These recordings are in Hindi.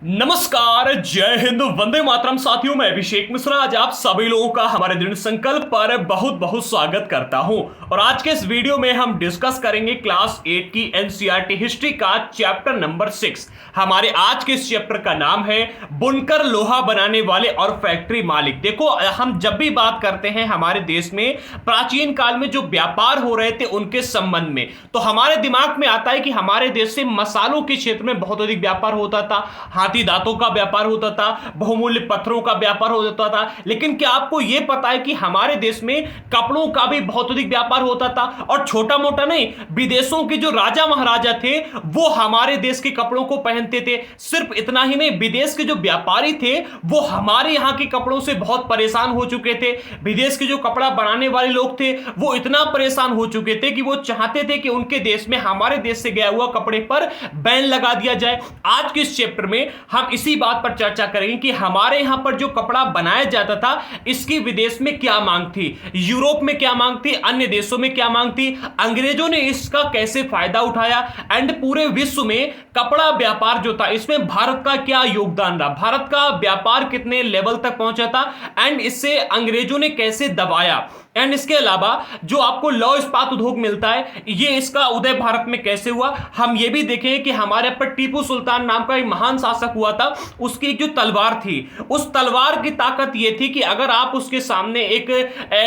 नमस्कार, जय हिंद, वंदे मातरम। साथियों, मैं अभिषेक मिश्रा आज आप सभी लोगों का हमारे दृढ़ संकल्प पर बहुत बहुत स्वागत करता हूं। और आज के इस वीडियो में हम डिस्कस करेंगे क्लास 8 की एनसीईआरटी हिस्ट्री का चैप्टर नंबर 6। हमारे आज के इस चैप्टर का नाम है बुनकर, लोहा बनाने वाले और फैक्ट्री मालिक। देखो, हम जब भी बात करते हैं हमारे देश में प्राचीन काल में जो व्यापार हो रहे थे उनके संबंध में, तो हमारे दिमाग में आता है कि हमारे देश से मसालों के क्षेत्र में बहुत अधिक व्यापार होता था, हाथी दांतों का व्यापार होता था, बहुमूल्य पत्थरों का व्यापार होता था। लेकिन क्या आपको यह पता है कि हमारे देश में कपड़ों का भी बहुत अधिक व्यापार होता था? और छोटा मोटा नहीं, विदेशों के जो राजा महाराजा थे वो हमारे देश के कपड़ों को पहनते थे। सिर्फ इतना ही नहीं, विदेश के जो व्यापारी थे वो हमारे यहां के कपड़ों से बहुत परेशान हो चुके थे। विदेश के जो कपड़ा बनाने वाले लोग थे वो इतना परेशान हो चुके थे कि वो चाहते थे कि उनके देश में हमारे देश से गया हुआ कपड़े पर बैन लगा दिया जाए। आज के इस चैप्टर में हम इसी बात पर चर्चा करेंगे कि हमारे यहां पर जो कपड़ा बनाया जाता था इसकी विदेश में क्या मांग थी, यूरोप में क्या मांग थी, अन्य देशों में क्या मांग थी, अंग्रेजों ने इसका कैसे फायदा उठाया, एंड पूरे विश्व में कपड़ा व्यापार जो था इसमें भारत का क्या योगदान रहा, भारत का व्यापार कितने लेवल तक पहुंचा था, एंड इससे अंग्रेजों ने कैसे दबाया। एंड इसके अलावा जो आपको लौह इस्पात उद्योग मिलता है ये इसका उदय भारत में कैसे हुआ। हम ये भी देखें कि हमारे पर टीपू सुल्तान नाम का एक महान शासक हुआ था, उसकी एक जो तलवार थी उस तलवार की ताकत ये थी कि अगर आप उसके सामने एक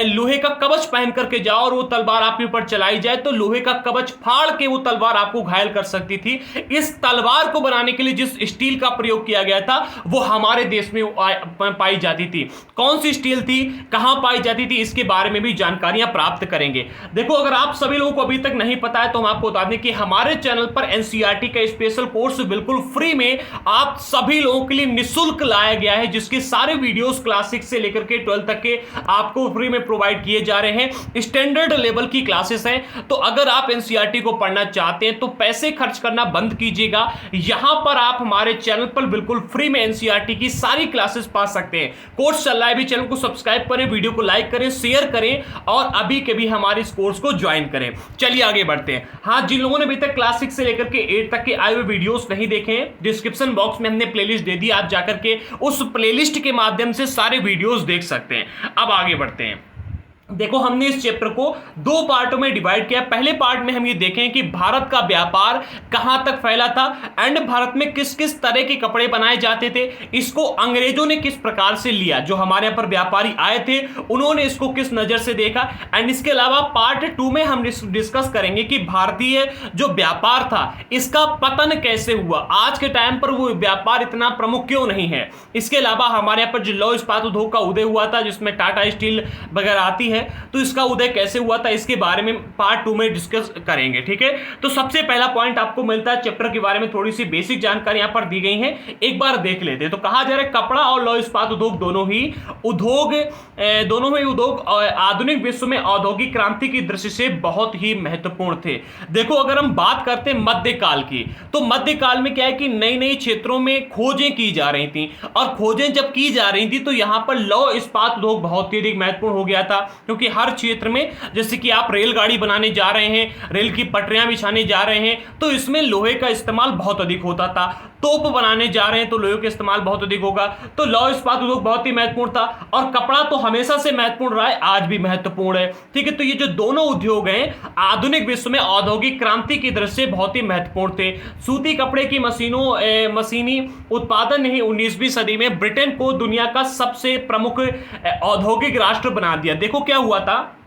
लोहे का कवच पहन करके जाओ और वो तलवार आपके ऊपर चलाई जाए तो लोहे का कवच फाड़ के वो तलवार आपको घायल कर सकती थी। इस तलवार को बनाने के लिए जिस स्टील का प्रयोग किया गया था वो हमारे देश में पाई जाती थी। कौन सी स्टील थी, कहां पाई जाती थी, इसके बारे में भी जानकारियां प्राप्त करेंगे। देखो, अगर आप सभी लोगों को अभी तक नहीं पता है तो हम आपको बता दें कि हमारे चैनल पर एनसीईआरटी का स्पेशल कोर्स बिल्कुल फ्री में आप सभी लोगों के लिए निःशुल्क लाया गया है, जिसके सारे वीडियोस क्लास 6 से लेकर के 12 तक के आपको फ्री में प्रोवाइड किए जा रहे हैं। स्टैंडर्ड लेवल की क्लासेस हैं, तो अगर आप एनसीईआरटी को पढ़ना चाहते हैं तो पैसे खर्च करना बंद कीजिएगा। यहां पर आप हमारे चैनल पर बिल्कुल फ्री में एनसीईआरटी की सारी क्लासेस पा सकते हैं। कोर्स चल रहा है, भी चैनल को सब्सक्राइब करें, वीडियो को लाइक करें, शेयर करें और अभी के भी हमारे इस कोर्स को ज्वाइन करें। चलिए आगे बढ़ते हैं। हाँ, जिन लोगों ने अभी तक क्लास 6 से लेकर के 8 तक के आए हुए वीडियोस नहीं देखे हैं, डिस्क्रिप्शन बॉक्स में हमने प्लेलिस्ट दे दी, आप जाकर के उस प्लेलिस्ट के माध्यम से सारे वीडियोस देख सकते हैं। अब आगे बढ़ते हैं। देखो, हमने इस चैप्टर को दो पार्टों में डिवाइड किया। पहले पार्ट में हम ये देखें कि भारत का व्यापार कहां तक फैला था एंड भारत में किस किस तरह के कपड़े बनाए जाते थे, इसको अंग्रेजों ने किस प्रकार से लिया, जो हमारे यहां पर व्यापारी आए थे उन्होंने इसको किस नजर से देखा। एंड इसके अलावा पार्ट 2 में हम डिस्कस करेंगे कि भारतीय जो व्यापार था इसका पतन कैसे हुआ, आज के टाइम पर वो व्यापार इतना प्रमुख क्यों नहीं है। इसके अलावा हमारे यहां पर जो लौह इस्पात उद्योग का उदय हुआ था जिसमें टाटा स्टील वगैरह आती है, तो इसका उदय कैसे हुआ था इसके बारे में पार्ट 2 में डिस्कस करेंगे। ठीक है, तो सबसे पहला पॉइंट आपको मिलता है, चैप्टर के बारे में थोड़ी सी बेसिक जानकारी यहां पर दी गई है, एक बार देख लेते हैं। तो कहा जा रहा है कपड़ा और लौह इस्पात उद्योग दोनों ही उद्योग आधुनिक विश्व में औद्योगिक क्रांति की दृष्टि से बहुत ही महत्वपूर्ण थे। देखो, अगर हम बात करते हैं मध्यकाल की, तो मध्यकाल में क्या है कि नई नई क्षेत्रों में खोजें की जा रही थी, और खोजें जब की जा रही थी तो यहां पर लौह इस्पात उद्योग बहुत ही अधिक महत्वपूर्ण हो गया था, क्योंकि हर क्षेत्र में, जैसे कि आप रेलगाड़ी बनाने जा रहे हैं, रेल की पटरियां बिछाने जा रहे हैं तो इसमें लोहे का इस्तेमाल बहुत अधिक होता था। तोप बनाने जा रहे हैं तो लोहे का इस्तेमाल बहुत अधिक होगा, तो लौह इस्पात उद्योग बहुत ही महत्वपूर्ण था। और कपड़ा तो हमेशा से महत्वपूर्ण रहा है, आज भी महत्वपूर्ण है। ठीक है, तो ये जो दोनों उद्योग हैं आधुनिक विश्व में औद्योगिक क्रांति की दृष्टि से बहुत ही महत्वपूर्ण थे। सूती कपड़े की मशीनी उत्पादन ही 19वीं सदी में ब्रिटेन को दुनिया का सबसे प्रमुख औद्योगिक राष्ट्र बना दिया। देखो क्या हुआ था,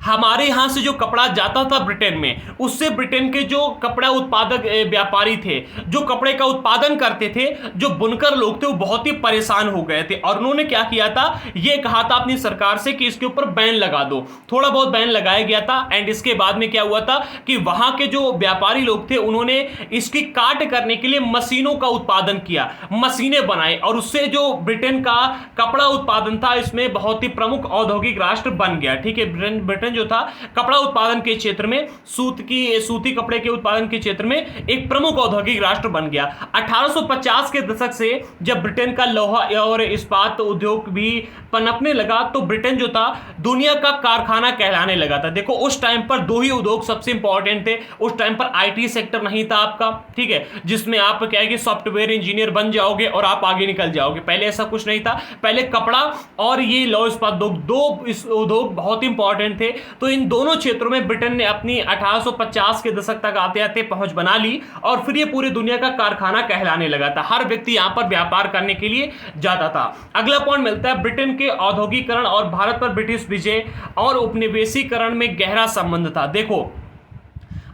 हमारे यहां से जो कपड़ा जाता था ब्रिटेन में, उससे ब्रिटेन के जो कपड़ा उत्पादक व्यापारी थे, जो कपड़े का उत्पादन करते थे, जो बुनकर लोग थे, वो बहुत ही परेशान हो गए थे। और उन्होंने क्या किया था, ये कहा था अपनी सरकार से कि इसके ऊपर बैन लगा दो। थोड़ा बहुत बैन लगाया गया था। एंड इसके बाद में क्या हुआ था कि वहां के जो व्यापारी लोग थे उन्होंने इसकी काट करने के लिए मशीनों का उत्पादन किया, मशीनें बनाई, और उससे जो ब्रिटेन का कपड़ा उत्पादन था इसमें बहुत ही प्रमुख औद्योगिक राष्ट्र बन गया। ठीक है, ब्रिटेन ब्रिटेन जो था कपड़ा उत्पादन के क्षेत्र में सूती कपड़े के उत्पादन के क्षेत्र में एक प्रमुख औद्योगिक राष्ट्र बन गया। 1850 के दशक से जब ब्रिटेन का लोहा और इस्पात उद्योग भी पनपने लगा तो ब्रिटेन जो था दुनिया का कारखाना कहलाने लगा था। देखो उस टाइम पर दो ही उद्योग सबसे इंपॉर्टेंट थे। उस टाइम पर आईटी सेक्टर नहीं था आपका, ठीक है, जिसमें आप क्या है कि सॉफ्टवेयर इंजीनियर बन जाओगे और आप आगे निकल जाओगे। पहले ऐसा कुछ नहीं था। पहले कपड़ा और ये लौह इस्पात दो उद्योग बहुत इंपॉर्टेंट थे। तो इन दोनों क्षेत्रों में ब्रिटेन ने अपनी 1850 के दशक तक आते आते पहुंच बना ली और फिर ये पूरी दुनिया का कारखाना कहलाने लगा था। हर व्यक्ति यहां पर व्यापार करने के लिए जाता था। अगला पॉइंट मिलता है ब्रिटेन के औद्योगिकरण और भारत पर ब्रिटिश विजय और उपनिवेशीकरण में गहरा संबंध था। देखो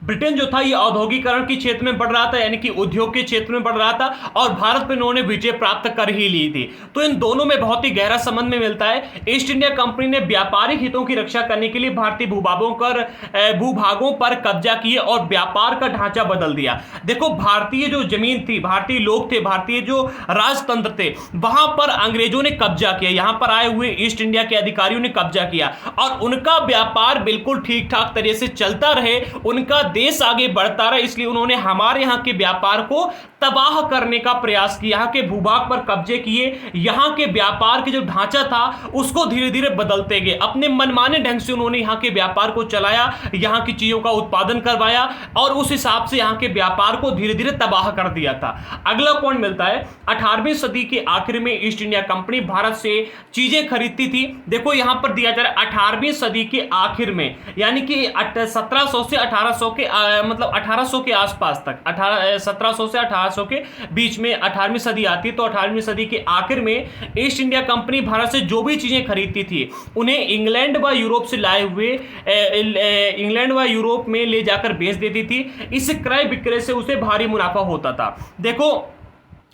ब्रिटेन जो था ये औद्योगिकरण के क्षेत्र में बढ़ रहा था, यानी कि उद्योग के क्षेत्र में बढ़ रहा था और भारत पर इन्होंने विजय प्राप्त कर ही ली थी। तो इन दोनों में बहुत ही गहरा संबंध में मिलता है। ईस्ट इंडिया कंपनी ने व्यापारिक हितों की रक्षा करने के लिए भारतीय भूभागों पर कब्जा किए और व्यापार का ढांचा बदल दिया। देखो भारतीय जो जमीन थी, भारतीय लोग थे, भारतीय जो राजतंत्र थे, वहां पर अंग्रेजों ने कब्जा किया। यहां पर आए हुए ईस्ट इंडिया के अधिकारियों ने कब्जा किया और उनका व्यापार बिल्कुल ठीक ठाक तरीके से चलता रहे, उनका देश आगे बढ़ता रहा, इसलिए उन्होंने हमारे यहां के व्यापार को तबाह करने का प्रयास किया। यहां के भूभाग पर कब्जे किए, यहां के व्यापार के जो ढांचा था उसको धीरे धीरे बदलते गए। अपने मनमाने ढंग से उन्होंने यहां के व्यापार को चलाया, यहां की चीजों का उत्पादन करवाया और उस हिसाब से यहां के व्यापार को धीरे धीरे तबाह कर दिया था। अगला पॉइंट मिलता है 18वीं सदी के आखिर में ईस्ट इंडिया कंपनी भारत से चीजें खरीदती थी। देखो यहां पर दिया जा रहा है 18वीं सदी के आखिर में, यानी कि 1700 से 1800 के मतलब 1800 के आसपास तक, 1700 से 1800 के बीच में 18वीं सदी आती है। तो 18वीं सदी के आखिर में ईस्ट इंडिया कंपनी भारत से जो भी चीजें खरीदती थी उन्हें इंग्लैंड व यूरोप से लाए हुए इंग्लैंड व यूरोप में ले जाकर बेच देती थी। इस क्रय विक्रय से उसे भारी मुनाफा होता था। देखो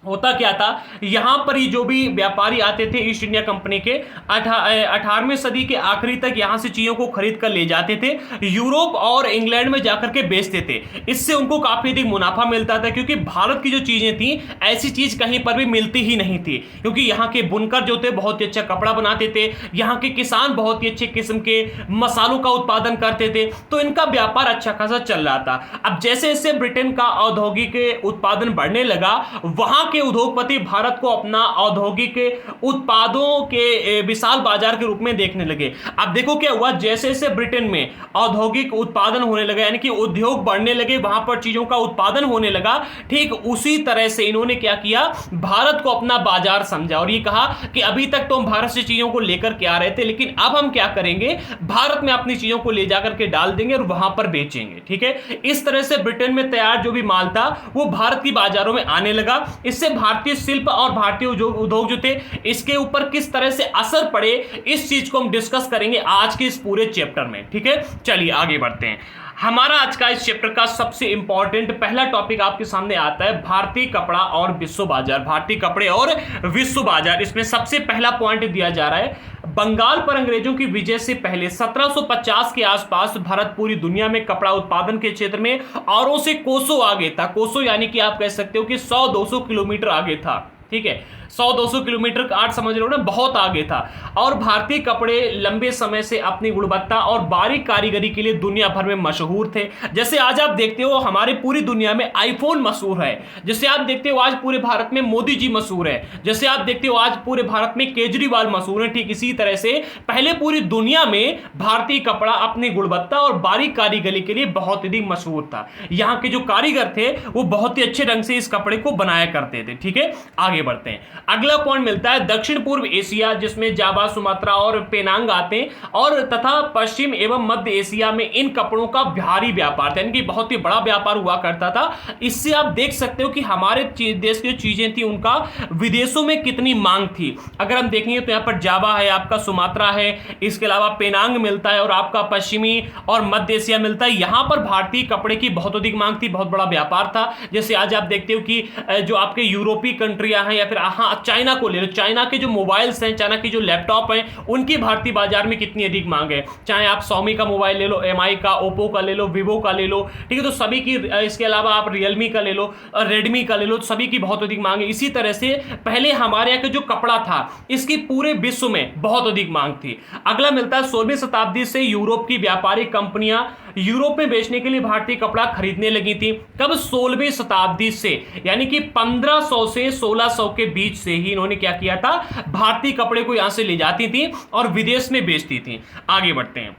होता क्या था, यहां पर ही जो भी व्यापारी आते थे ईस्ट इंडिया कंपनी के 18वीं सदी के आखिरी तक यहां से चीजों को खरीद कर ले जाते थे, यूरोप और इंग्लैंड में जाकर के बेचते थे। इससे उनको काफी अधिक मुनाफा मिलता था क्योंकि भारत की जो चीजें थी ऐसी चीज कहीं पर भी मिलती ही नहीं थी। क्योंकि यहाँ के बुनकर जो थे बहुत ही अच्छा कपड़ा बनाते थे, यहाँ के किसान बहुत ही अच्छे किस्म के मसालों का उत्पादन करते थे, तो इनका व्यापार अच्छा खासा चल रहा था। अब जैसे जैसे ब्रिटेन का औद्योगिक उत्पादन बढ़ने लगा, वहां के उद्योगपति भारत को अपना औद्योगिक उत्पादों के विशाल बाजार के रूप में देखने लगे। अब देखो क्या हुआ, जैसे जैसे ब्रिटेन में औद्योगिक उत्पादन होने लगा, यानी कि उद्योग बढ़ने लगे, वहां पर चीजों का उत्पादन होने लगा, ठीक उसी तरह से इन्होंने क्या किया, भारत को अपना बाजार समझा और ये कहा कि अभी तक तो हम भारत से चीजों को लेकर के आ रहे थे, लेकिन अब हम क्या करेंगे, भारत में अपनी चीजों को ले जाकर के डाल देंगे और वहां पर बेचेंगे। ठीक है, इस तरह से ब्रिटेन में तैयार जो भी माल था वो भारत की बाजारों में आने लगा। इससे भारतीय शिल्प और भारतीय उद्योग जो थे इसके ऊपर किस तरह से असर पड़े, इस चीज को हम डिस्कस करेंगे आज के इस पूरे चैप्टर में। ठीक है, चलिए आगे बढ़ते हैं। हमारा आज का इस चैप्टर का सबसे इंपॉर्टेंट पहला टॉपिक आपके सामने आता है भारतीय कपड़ा और विश्व बाजार। भारतीय कपड़े और विश्व बाजार, इसमें सबसे पहला पॉइंट दिया जा रहा है, बंगाल पर अंग्रेजों की विजय से पहले 1750 के आसपास भारत पूरी दुनिया में कपड़ा उत्पादन के क्षेत्र में औरों से कोसों आगे था। कोसों यानी कि आप कह सकते हो कि 100-200 किलोमीटर आगे था। ठीक है, 100-200 किलोमीटर का आर्ट समझ रहे हो ना, बहुत आगे था। और भारतीय कपड़े लंबे समय से अपनी गुणवत्ता और बारीक कारीगरी के लिए दुनिया भर में मशहूर थे। जैसे आज आप देखते हो हमारे पूरी दुनिया में आईफोन मशहूर है, जैसे आप देखते हो आज पूरे भारत में मोदी जी मशहूर है, जैसे आप देखते हो आज पूरे भारत में केजरीवाल मशहूर है, ठीक इसी तरह से पहले पूरी दुनिया में भारतीय कपड़ा अपनी गुणवत्ता और बारीक कारीगरी के लिए बहुत ही मशहूर था। यहाँ के जो कारीगर थे वो बहुत ही अच्छे ढंग से इस कपड़े को बनाया करते थे। ठीक है, आगे बढ़ते हैं। अगला पॉइंट मिलता है दक्षिण पूर्व एशिया, जिसमें जावा, सुमात्रा और पेनांग आते हैं, और तथा पश्चिम एवं मध्य एशिया में इन कपड़ों का भारी व्यापार था, यानी कि बहुत ही बड़ा व्यापार हुआ करता था। इससे आप देख सकते हो कि हमारे देश की जो चीजें थी उनका विदेशों में कितनी मांग थी। अगर हम देखेंगे तो यहाँ पर जावा है, आपका सुमात्रा है, इसके अलावा पेनांग मिलता है और आपका पश्चिमी और मध्य एशिया मिलता है। यहाँ पर भारतीय कपड़े की बहुत अधिक मांग थी, बहुत बड़ा व्यापार था। जैसे आज आप देखते हो कि जो आपके यूरोपीय कंट्रियां हैं या फिर चाइना को ले लो, चाइना के जो मोबाइल्स हैं, चाइना की जो लैपटॉप हैं, उनकी भारतीय बाजार में कितनी अधिक मांग है। चाहे आप Xiaomi का मोबाइल ले लो, MI का, ओप्पो का ले लो, वीवो का ले लो, ठीक है, तो सभी की, इसके अलावा आप रियलमी का ले लो, रेडमी का ले लो, सभी की बहुत अधिक मांग है। इसी तरह से पहले हमारे यहाँ का जो कपड़ा था, इसकी पूरे विश्व में बहुत अधिक मांग थी। अगला मिलता है 16वीं शताब्दी से यूरोप की व्यापारिक कंपनियां यूरोप में बेचने के लिए भारतीय कपड़ा खरीदने लगी थी। कब? 16वीं शताब्दी से, यानी कि 1500 से 1600 के बीच से ही इन्होंने क्या किया था, भारतीय कपड़े को यहां से ले जाती थी और विदेश में बेचती थी। आगे बढ़ते हैं।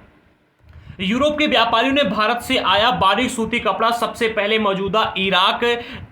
यूरोप के व्यापारियों ने भारत से आया बारीक सूती कपड़ा सबसे पहले मौजूदा इराक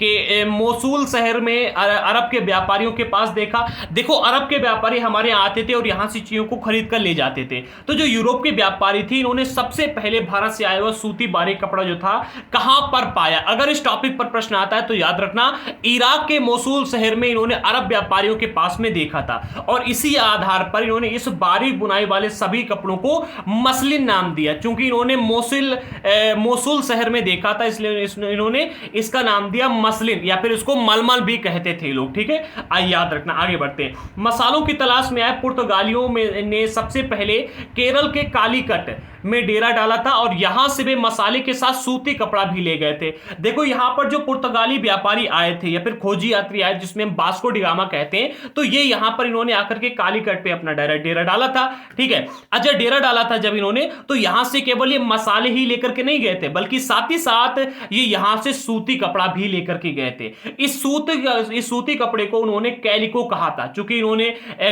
के मोसूल शहर में अरब के व्यापारियों के पास देखा। देखो, अरब के व्यापारी हमारे यहाँ आते थे और यहाँ से चीजों को खरीद कर ले जाते थे। तो जो यूरोप के व्यापारी थे, इन्होंने सबसे पहले भारत से आया हुआ सूती बारीक कपड़ा जो था कहां पर पाया। अगर इस टॉपिक पर प्रश्न आता है तो याद रखना, इराक के मोसूल शहर में इन्होंने अरब व्यापारियों के पास में देखा था और इसी आधार पर इन्होंने इस बारीक बुनाई वाले सभी कपड़ों को मसलिन नाम दिया। क्योंकि इन्होंने मोसुल शहर में देखा था, इसलिए इन्होंने इसका नाम दिया मसलिन, या फिर इसको मलमल भी कहते थे लोग, ठीक है। आइए याद रखना। आगे बढ़ते हैं। मसालों की तलाश में आए पुर्तगालियों ने सबसे पहले केरल के कालीकट में डेरा डाला था और यहां से वे मसाले के साथ सूती कपड़ा भी ले गए थे। देखो, यहां पर जो पुर्तगाली व्यापारी आए थे या फिर खोजी यात्री आए, जिसमें हम वास्को डी गामा कहते हैं, तो ये यहां पर इन्होंने आकर के कालीकट पे अपना डेरा डाला था, ठीक है। अच्छा, डेरा डाला था जब इन्होंने, तो यहां से केवल ये मसाले ही लेकर के नहीं गए थे, बल्कि साथ ही साथ ये यहां से सूती कपड़ा भी लेकर के गए थे। इस सूती कपड़े को उन्होंने कैलिको कहा था, चूंकि इन्होंने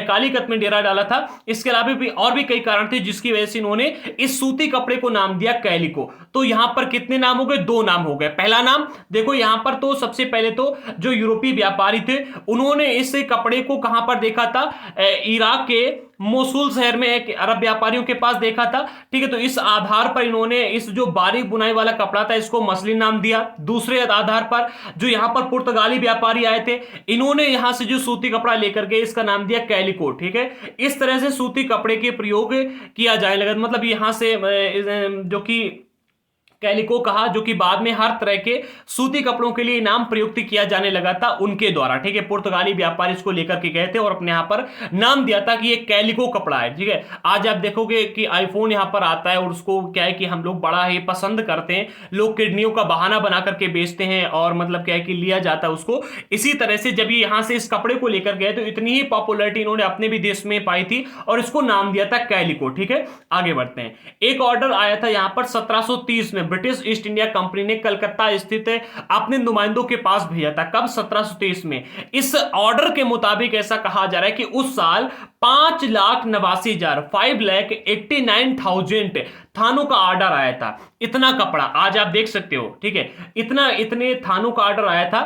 कालीकट में डेरा डाला था। इसके अलावा भी और भी कई कारण थे जिसकी वजह से इन्होंने इस सूती कपड़े को नाम दिया कैलिको। तो यहां पर कितने नाम हो गए? 2 नाम हो गए। पहला नाम देखो, यहां पर तो सबसे पहले तो जो यूरोपीय व्यापारी थे, उन्होंने इस कपड़े को कहां पर देखा था? इराक के मोसूल शहर में एक अरब व्यापारियों के पास देखा था, ठीक है। तो इस आधार पर इन्होंने इस जो बारीक बुनाई वाला कपड़ा था, इसको मसलिन नाम दिया। दूसरे आधार पर जो यहां पर पुर्तगाली व्यापारी आए थे, इन्होंने यहां से जो सूती कपड़ा लेकर के इसका नाम दिया कैलिको, ठीक है। इस तरह से सूती कपड़े के प्रयोग किया जाने लगा। मतलब यहां से जो कि कैलिको कहा, जो कि बाद में हर तरह के सूती कपड़ों के लिए नाम प्रयुक्त किया जाने लगा था उनके द्वारा, ठीक है। पुर्तगाली व्यापारी इसको लेकर के गए थे और अपने यहां पर नाम दिया था कि ये कैलिको कपड़ा है, ठीक है। आज आप देखोगे कि आईफोन यहां पर आता है और उसको क्या है कि हम लोग बड़ा ही पसंद करते हैं, लोग किडनियों का बहाना बना करके बेचते हैं और मतलब क्या है कि लिया जाता है उसको। इसी तरह से जब ये यहां से इस कपड़े को लेकर गए तो इतनी ही पॉपुलैरिटी इन्होंने अपने भी देश में पाई थी और इसको नाम दिया था कैलिको, ठीक है। आगे बढ़ते हैं। एक ऑर्डर आया था यहां पर 1730 में, ब्रिटिश ईस्ट इंडिया कंपनी ने कलकत्ता स्थित अपने नुमाइंदों के पास भेजा था। कब? 1730 में। इस ऑर्डर के मुताबिक ऐसा कहा जा रहा है कि उस साल 5,89,000 5,89,000 थानों का ऑर्डर आया था। इतना कपड़ा आज आप देख सकते हो, ठीक है। इतने थानों का ऑर्डर आया था।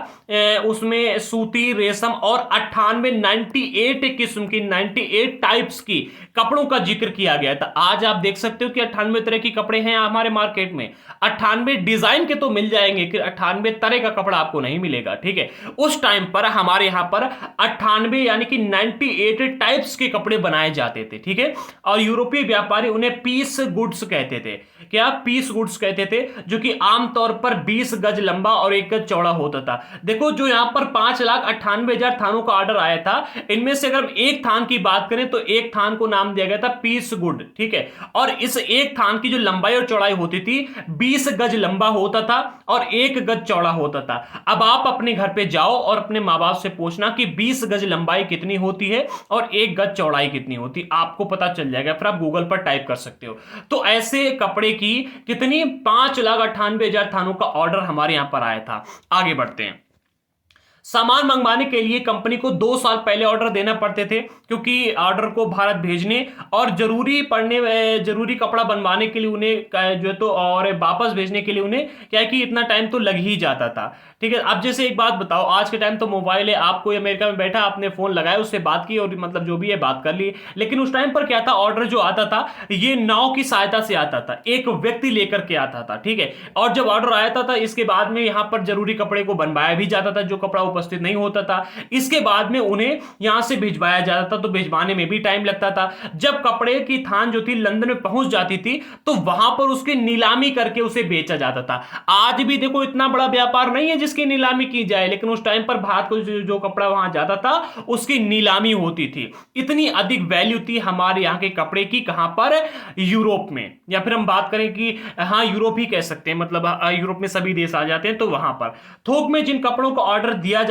उसमें सूती, रेशम और 98 किस्म की 98 टाइप्स की कपड़ों का जिक्र किया गया था। आज आप देख सकते हो कि 98 तरह की कपड़े हैं हमारे मार्केट में। 98 डिजाइन के तो मिल जाएंगे कि 98 तरह का कपड़ा आपको नहीं मिलेगा, ठीक है। उस टाइम पर हमारे यहां पर 98 यानी कि 98 टाइप्स के कपड़े बनाए जाते थे, ठीक है। और यूरोपीय व्यापारी उन्हें पीस गुड्स कहते थे। क्या? पीस गुड्स कहते थे, जो कि आमतौर पर 20 गज लंबा और 1 गज चौड़ा होता था। देखो, जो यहां पर 5,98,000 थानों का ऑर्डर आया था, इनमें से अगर एक थान की बात करें तो एक थान को नाम दिया गया था पीस गुड, ठीक है। और इस एक थान की जो लंबाई और चौड़ाई होती थी, 20 गज लंबा होता था और 1 गज चौड़ा होता था। अब आप अपने घर पे जाओ और अपने माँ बाप से पूछना कि 20 गज लंबाई कितनी होती है और 1 गज चौड़ाई कितनी होती, आपको पता चल जाएगा। फिर आप गूगल पर टाइप कर सकते हो। तो ऐसे कपड़े की कितनी 5,98,000 थानों का ऑर्डर हमारे यहां पर आया था। आगे बढ़ते हैं। सामान मंगवाने के लिए कंपनी को 2 साल पहले ऑर्डर देना पड़ते थे, क्योंकि ऑर्डर को भारत भेजने और जरूरी कपड़ा बनवाने के लिए उन्हें जो तो और वापस भेजने के लिए उन्हें क्या है कि इतना टाइम तो लग ही जाता था, ठीक है। अब जैसे एक बात बताओ, आज के टाइम तो मोबाइल है, आप कोई अमेरिका में बैठा, आपने फोन लगाया, उससे बात की और मतलब जो भी है बात कर ली। लेकिन उस टाइम पर क्या था, ऑर्डर जो आता था ये नाव की सहायता से आता था, एक व्यक्ति लेकर के आता था, ठीक है। और जब ऑर्डर आया था इसके बाद में यहां पर जरूरी कपड़े को बनवाया भी जाता था, जो कपड़ा उपस्थित नहीं होता था। इसके बाद में उन्हें यहां से भिजवाया जाता था, तो भिजवाने में भी टाइम लगता था। जब कपड़े की थान जो थी लंदन में पहुंच जाती थी, तो वहां पर उसकी नीलामी करके उसे बेचा जाता था। आज भी देखो, इतना बड़ा व्यापार नहीं है इसकी नीलामी की जाए, लेकिन उस टाइम पर भारत को जो कपड़ा वहां जाता था उसकी नीलामी होती थी। इतनी अधिक वैल्यू थी हमारे यहाँ के कपड़े की, कहां पर, यूरोप में, या फिर हम बात करें कि हाँ यूरोप ही कह सकते हैं, मतलब यूरोप में सभी देश आ जाते हैं, तो वहां पर थोक में जिन कपड़ों का ऑर्डर दिया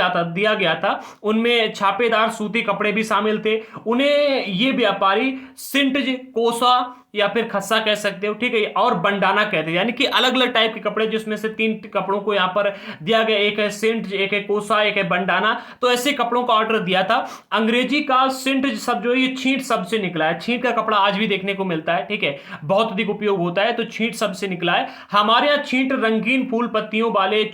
गया था उनमें छापेदार सूती कपड़े भी शामिल थे। उन्हें ये व्यापारी सिंटज, कोसा या फिर खस्सा कह सकते हो, ठीक है, और बंडाना कहते हैं, यानी कि अलग अलग टाइप के कपड़े, जिसमें से 3 कपड़ों को यहां पर दिया गया, एक है सिंट, एक है कोसा, एक है बंडाना। तो ऐसे कपड़ों का ऑर्डर दिया था। अंग्रेजी का सिंट शब्द जो ये छींट शब्द से निकला है। छींट का कपड़ा आज भी देखने को मिलता है, ठीक है, बहुत अधिक उपयोग होता है, तो छींट शब्द से निकला है। हमारे यहाँ छींट रंगीन फूल पत्तियों वाले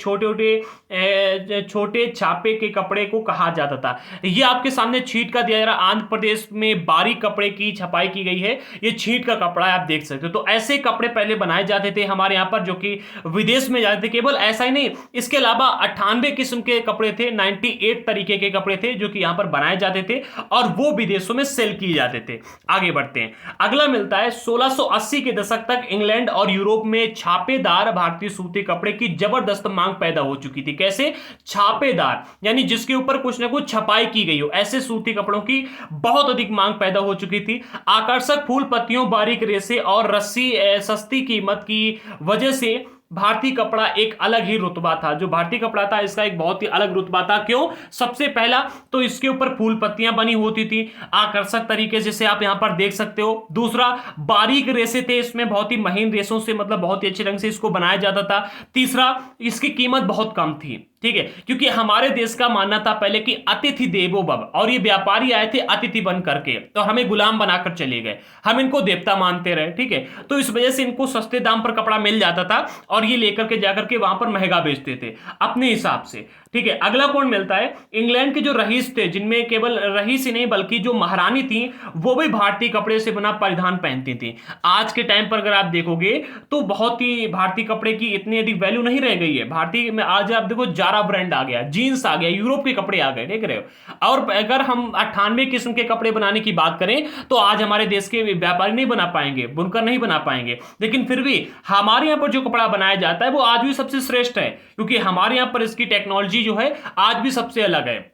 छोटे छापे के कपड़े को कहा जाता था। ये आपके सामने छींट का दिया जा रहा, आंध्र प्रदेश में बारीक कपड़े की छपाई की गई है, ये छींट का कपड़ा है, आप देख सकते हो। तो ऐसे कपड़े पहले बनाए जाते थे हमारे यहां पर, जो कि विदेश में जाते थे। केवल ऐसा ही नहीं, इसके अलावा 98 किस्म के कपड़े थे, 98 तरीके के कपड़े थे जो कि यहां पर बनाए जाते थे और वो विदेशों में सेल किए जाते थे। आगे बढ़ते हैं, अगला मिलता है 1680 के दशक तक इंग्लैंड और यूरोप में छापेदार भारतीय सूती कपड़े की जबरदस्त मांग पैदा हो चुकी थी। कैसे? छापेदार, यानी जिसके ऊपर कुछ ना कुछ छपाई की गई हो, ऐसे सूती कपड़ों की बहुत अधिक मांग पैदा हो चुकी थी। आकर्षक फूल पत्तियों, बारीक रेशे और रस्सी, सस्ती कीमत की वजह से भारतीय कपड़ा एक अलग ही रुतबा था। जो भारतीय कपड़ा था इसका एक बहुत ही अलग रुतबा था। क्यों? सबसे पहला तो इसके ऊपर फूल पत्तियां बनी होती थी आकर्षक तरीके से, जैसे आप यहां पर देख सकते हो। दूसरा, बारीक रेशे थे इसमें, बहुत ही महीन रेशों से, मतलब बहुत ही अच्छे ढंग से इसको बनाया जाता था। तीसरा, इसकी कीमत बहुत कम थी, ठीक है, क्योंकि हमारे देश का मानना था पहले कि अतिथि देवो भव, और ये व्यापारी आए थे अतिथि बन करके, तो हमें गुलाम बनाकर चले गए, हम इनको देवता मानते रहे, ठीक है। तो इस वजह से इनको सस्ते दाम पर कपड़ा मिल जाता था और ये लेकर के जाकर के वहां पर महंगा बेचते थे अपने हिसाब से, ठीक है। अगला पॉइंट मिलता है, इंग्लैंड के जो रईस थे, जिनमें केवल रईस ही नहीं बल्कि जो महारानी थी वो भी भारतीय कपड़े से बना परिधान पहनती थी। आज के टाइम पर अगर आप देखोगे तो बहुत ही भारतीय कपड़े की इतनी अधिक वैल्यू नहीं रह गई है। भारतीय में आज आप देखो जारा ब्रांड आ गया, जीन्स आ गया, यूरोप के कपड़े आ गए, देख रहे हो। और अगर हम 98 किस्म के कपड़े बनाने की बात करें तो आज हमारे देश के व्यापारी नहीं बना पाएंगे, बुनकर नहीं बना पाएंगे, लेकिन फिर भी हमारे यहां पर जो कपड़ा बनाया जाता है वो आज भी सबसे श्रेष्ठ है, क्योंकि हमारे यहां पर इसकी टेक्नोलॉजी जो है आज भी सबसे अलग है।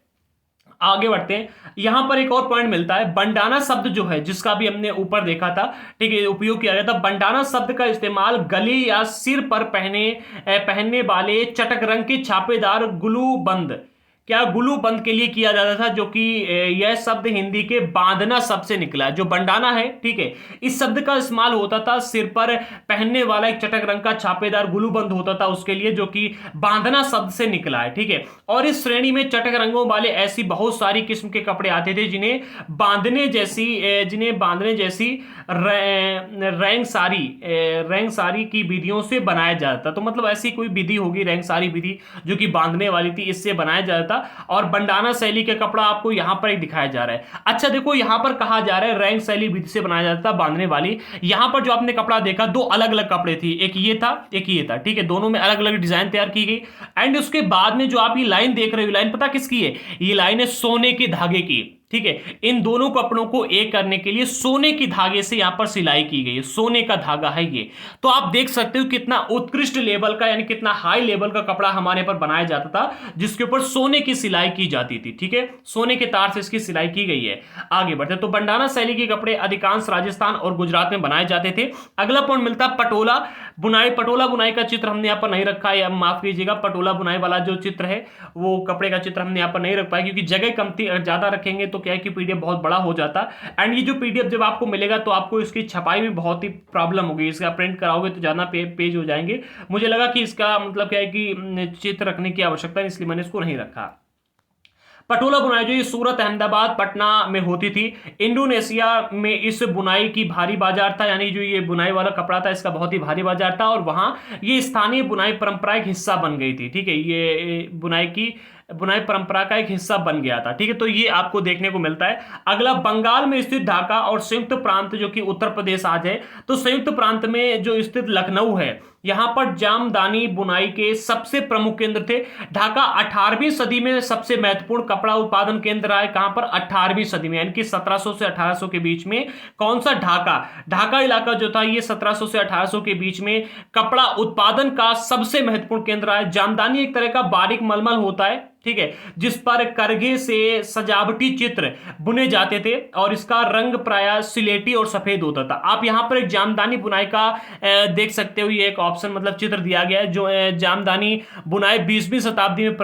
आगे बढ़ते हैं, यहां पर एक और पॉइंट मिलता है, बंडाना शब्द जो है, जिसका भी हमने ऊपर देखा था, ठीक है, उपयोग किया गया था। बंडाना शब्द का इस्तेमाल गले या सिर पर पहनने वाले चटक रंग के छापेदार गुलू बंद के लिए किया जाता था, जो कि यह शब्द हिंदी के बांधना शब्द से निकला है। जो बंडाना है, ठीक है, इस शब्द का इस्तेमाल होता था सिर पर पहनने वाला एक चटक रंग का छापेदार गुलू बंद होता था उसके लिए, जो कि बांधना शब्द से निकला है, ठीक है। और इस श्रेणी में चटक रंगों वाले ऐसी बहुत सारी किस्म के कपड़े आते थे जिन्हें बांधने जैसी रैंग सारी की विधियों से बनाया जाता। तो मतलब ऐसी कोई विधि होगी, रैंग सारी विधि, जो कि बांधने वाली थी, इससे बनाया जाता। और बंडाना शैली का कपड़ा आपको यहां पर एक दिखाया जा रहा है। अच्छा देखो, यहां पर कहा जा रहा है रैंक शैली विधि से बनाया जाता, बांधने वाली। यहां पर जो आपने कपड़ा देखा, 2 अलग अलग कपड़े थी, एक ये था, एक ये था, ठीक है, दोनों में अलग अलग डिजाइन तैयार की गई। एंड उसके बाद में जो आप ये लाइन देख रहे हो, लाइन पता किसकी है? ये लाइन है सोने के धागे की, ठीक है। इन दोनों कपड़ों को एक करने के लिए सोने के धागे से यहां पर सिलाई की गई है, सोने का धागा है ये। तो आप देख सकते हो कितना उत्कृष्ट लेवल का, यानी कितना हाई लेवल का कपड़ा हमारे पर बनाया जाता था, जिसके ऊपर सोने की सिलाई की जाती थी, ठीक है, सोने के तार से इसकी सिलाई की गई है। आगे बढ़ते तो बंडाना शैली के कपड़े अधिकांश राजस्थान और गुजरात में बनाए जाते थे। अगला पॉइंट मिलता पटोला बुनाई। पटोला बुनाई का चित्र हमने यहाँ पर नहीं रखा है, माफ कीजिएगा, पटोला बुनाई वाला जो चित्र है वो कपड़े का चित्र हमने यहाँ पर नहीं रख पाया, क्योंकि जगह कम थी, ज्यादा रखेंगे तो क्या है कि पीडीएफ बहुत बड़ा हो जाता। एंड ये जो पीडीएफ जब आपको मिलेगा तो आपको इसकी छपाई में बहुत ही प्रॉब्लम होगी, इसका प्रिंट कराओगे तो ज्यादा पेज हो जाएंगे। मुझे लगा कि इसका मतलब क्या है कि चित्र रखने की आवश्यकता है, इसलिए मैंने इसको नहीं रखा। पटोला बुनाई जो ये सूरत, अहमदाबाद, पटना में होती थी। इंडोनेशिया में इस बुनाई की भारी बाजार था, यानी जो ये बुनाई वाला कपड़ा था इसका बहुत ही भारी बाजार था, और वहां ये स्थानीय बुनाई परंपरा एक हिस्सा बन गई थी, ठीक है, ये बुनाई परंपरा का एक हिस्सा बन गया था, ठीक है। तो ये आपको देखने को मिलता है। अगला, बंगाल में स्थित ढाका और संयुक्त प्रांत जो कि उत्तर प्रदेश आज है, तो संयुक्त प्रांत में जो स्थित लखनऊ है, यहाँ पर जामदानी बुनाई के सबसे प्रमुख केंद्र थे। ढाका 18वीं सदी में सबसे महत्वपूर्ण कपड़ा उत्पादन केंद्र आए, कहां पर? 18वीं सदी में, यानी कि 1700 से 1800 के बीच में। कौन सा? ढाका इलाका जो था ये 1700 से 1800 के बीच में कपड़ा उत्पादन का सबसे महत्वपूर्ण केंद्र आया। जामदानी एक तरह का बारीक मलमल होता है, ठीक है, जिस पर करघे से सजावटी चित्र बुने जाते थे और इसका रंग प्रायः सिलेटी और सफेद होता था। आप यहां पर एक जामदानी बुनाई का देख सकते हो, ये एक ऑप्शन मतलब चित्र दिया गया है। जो जामदानी बुनाई 20वीं शताब्दी में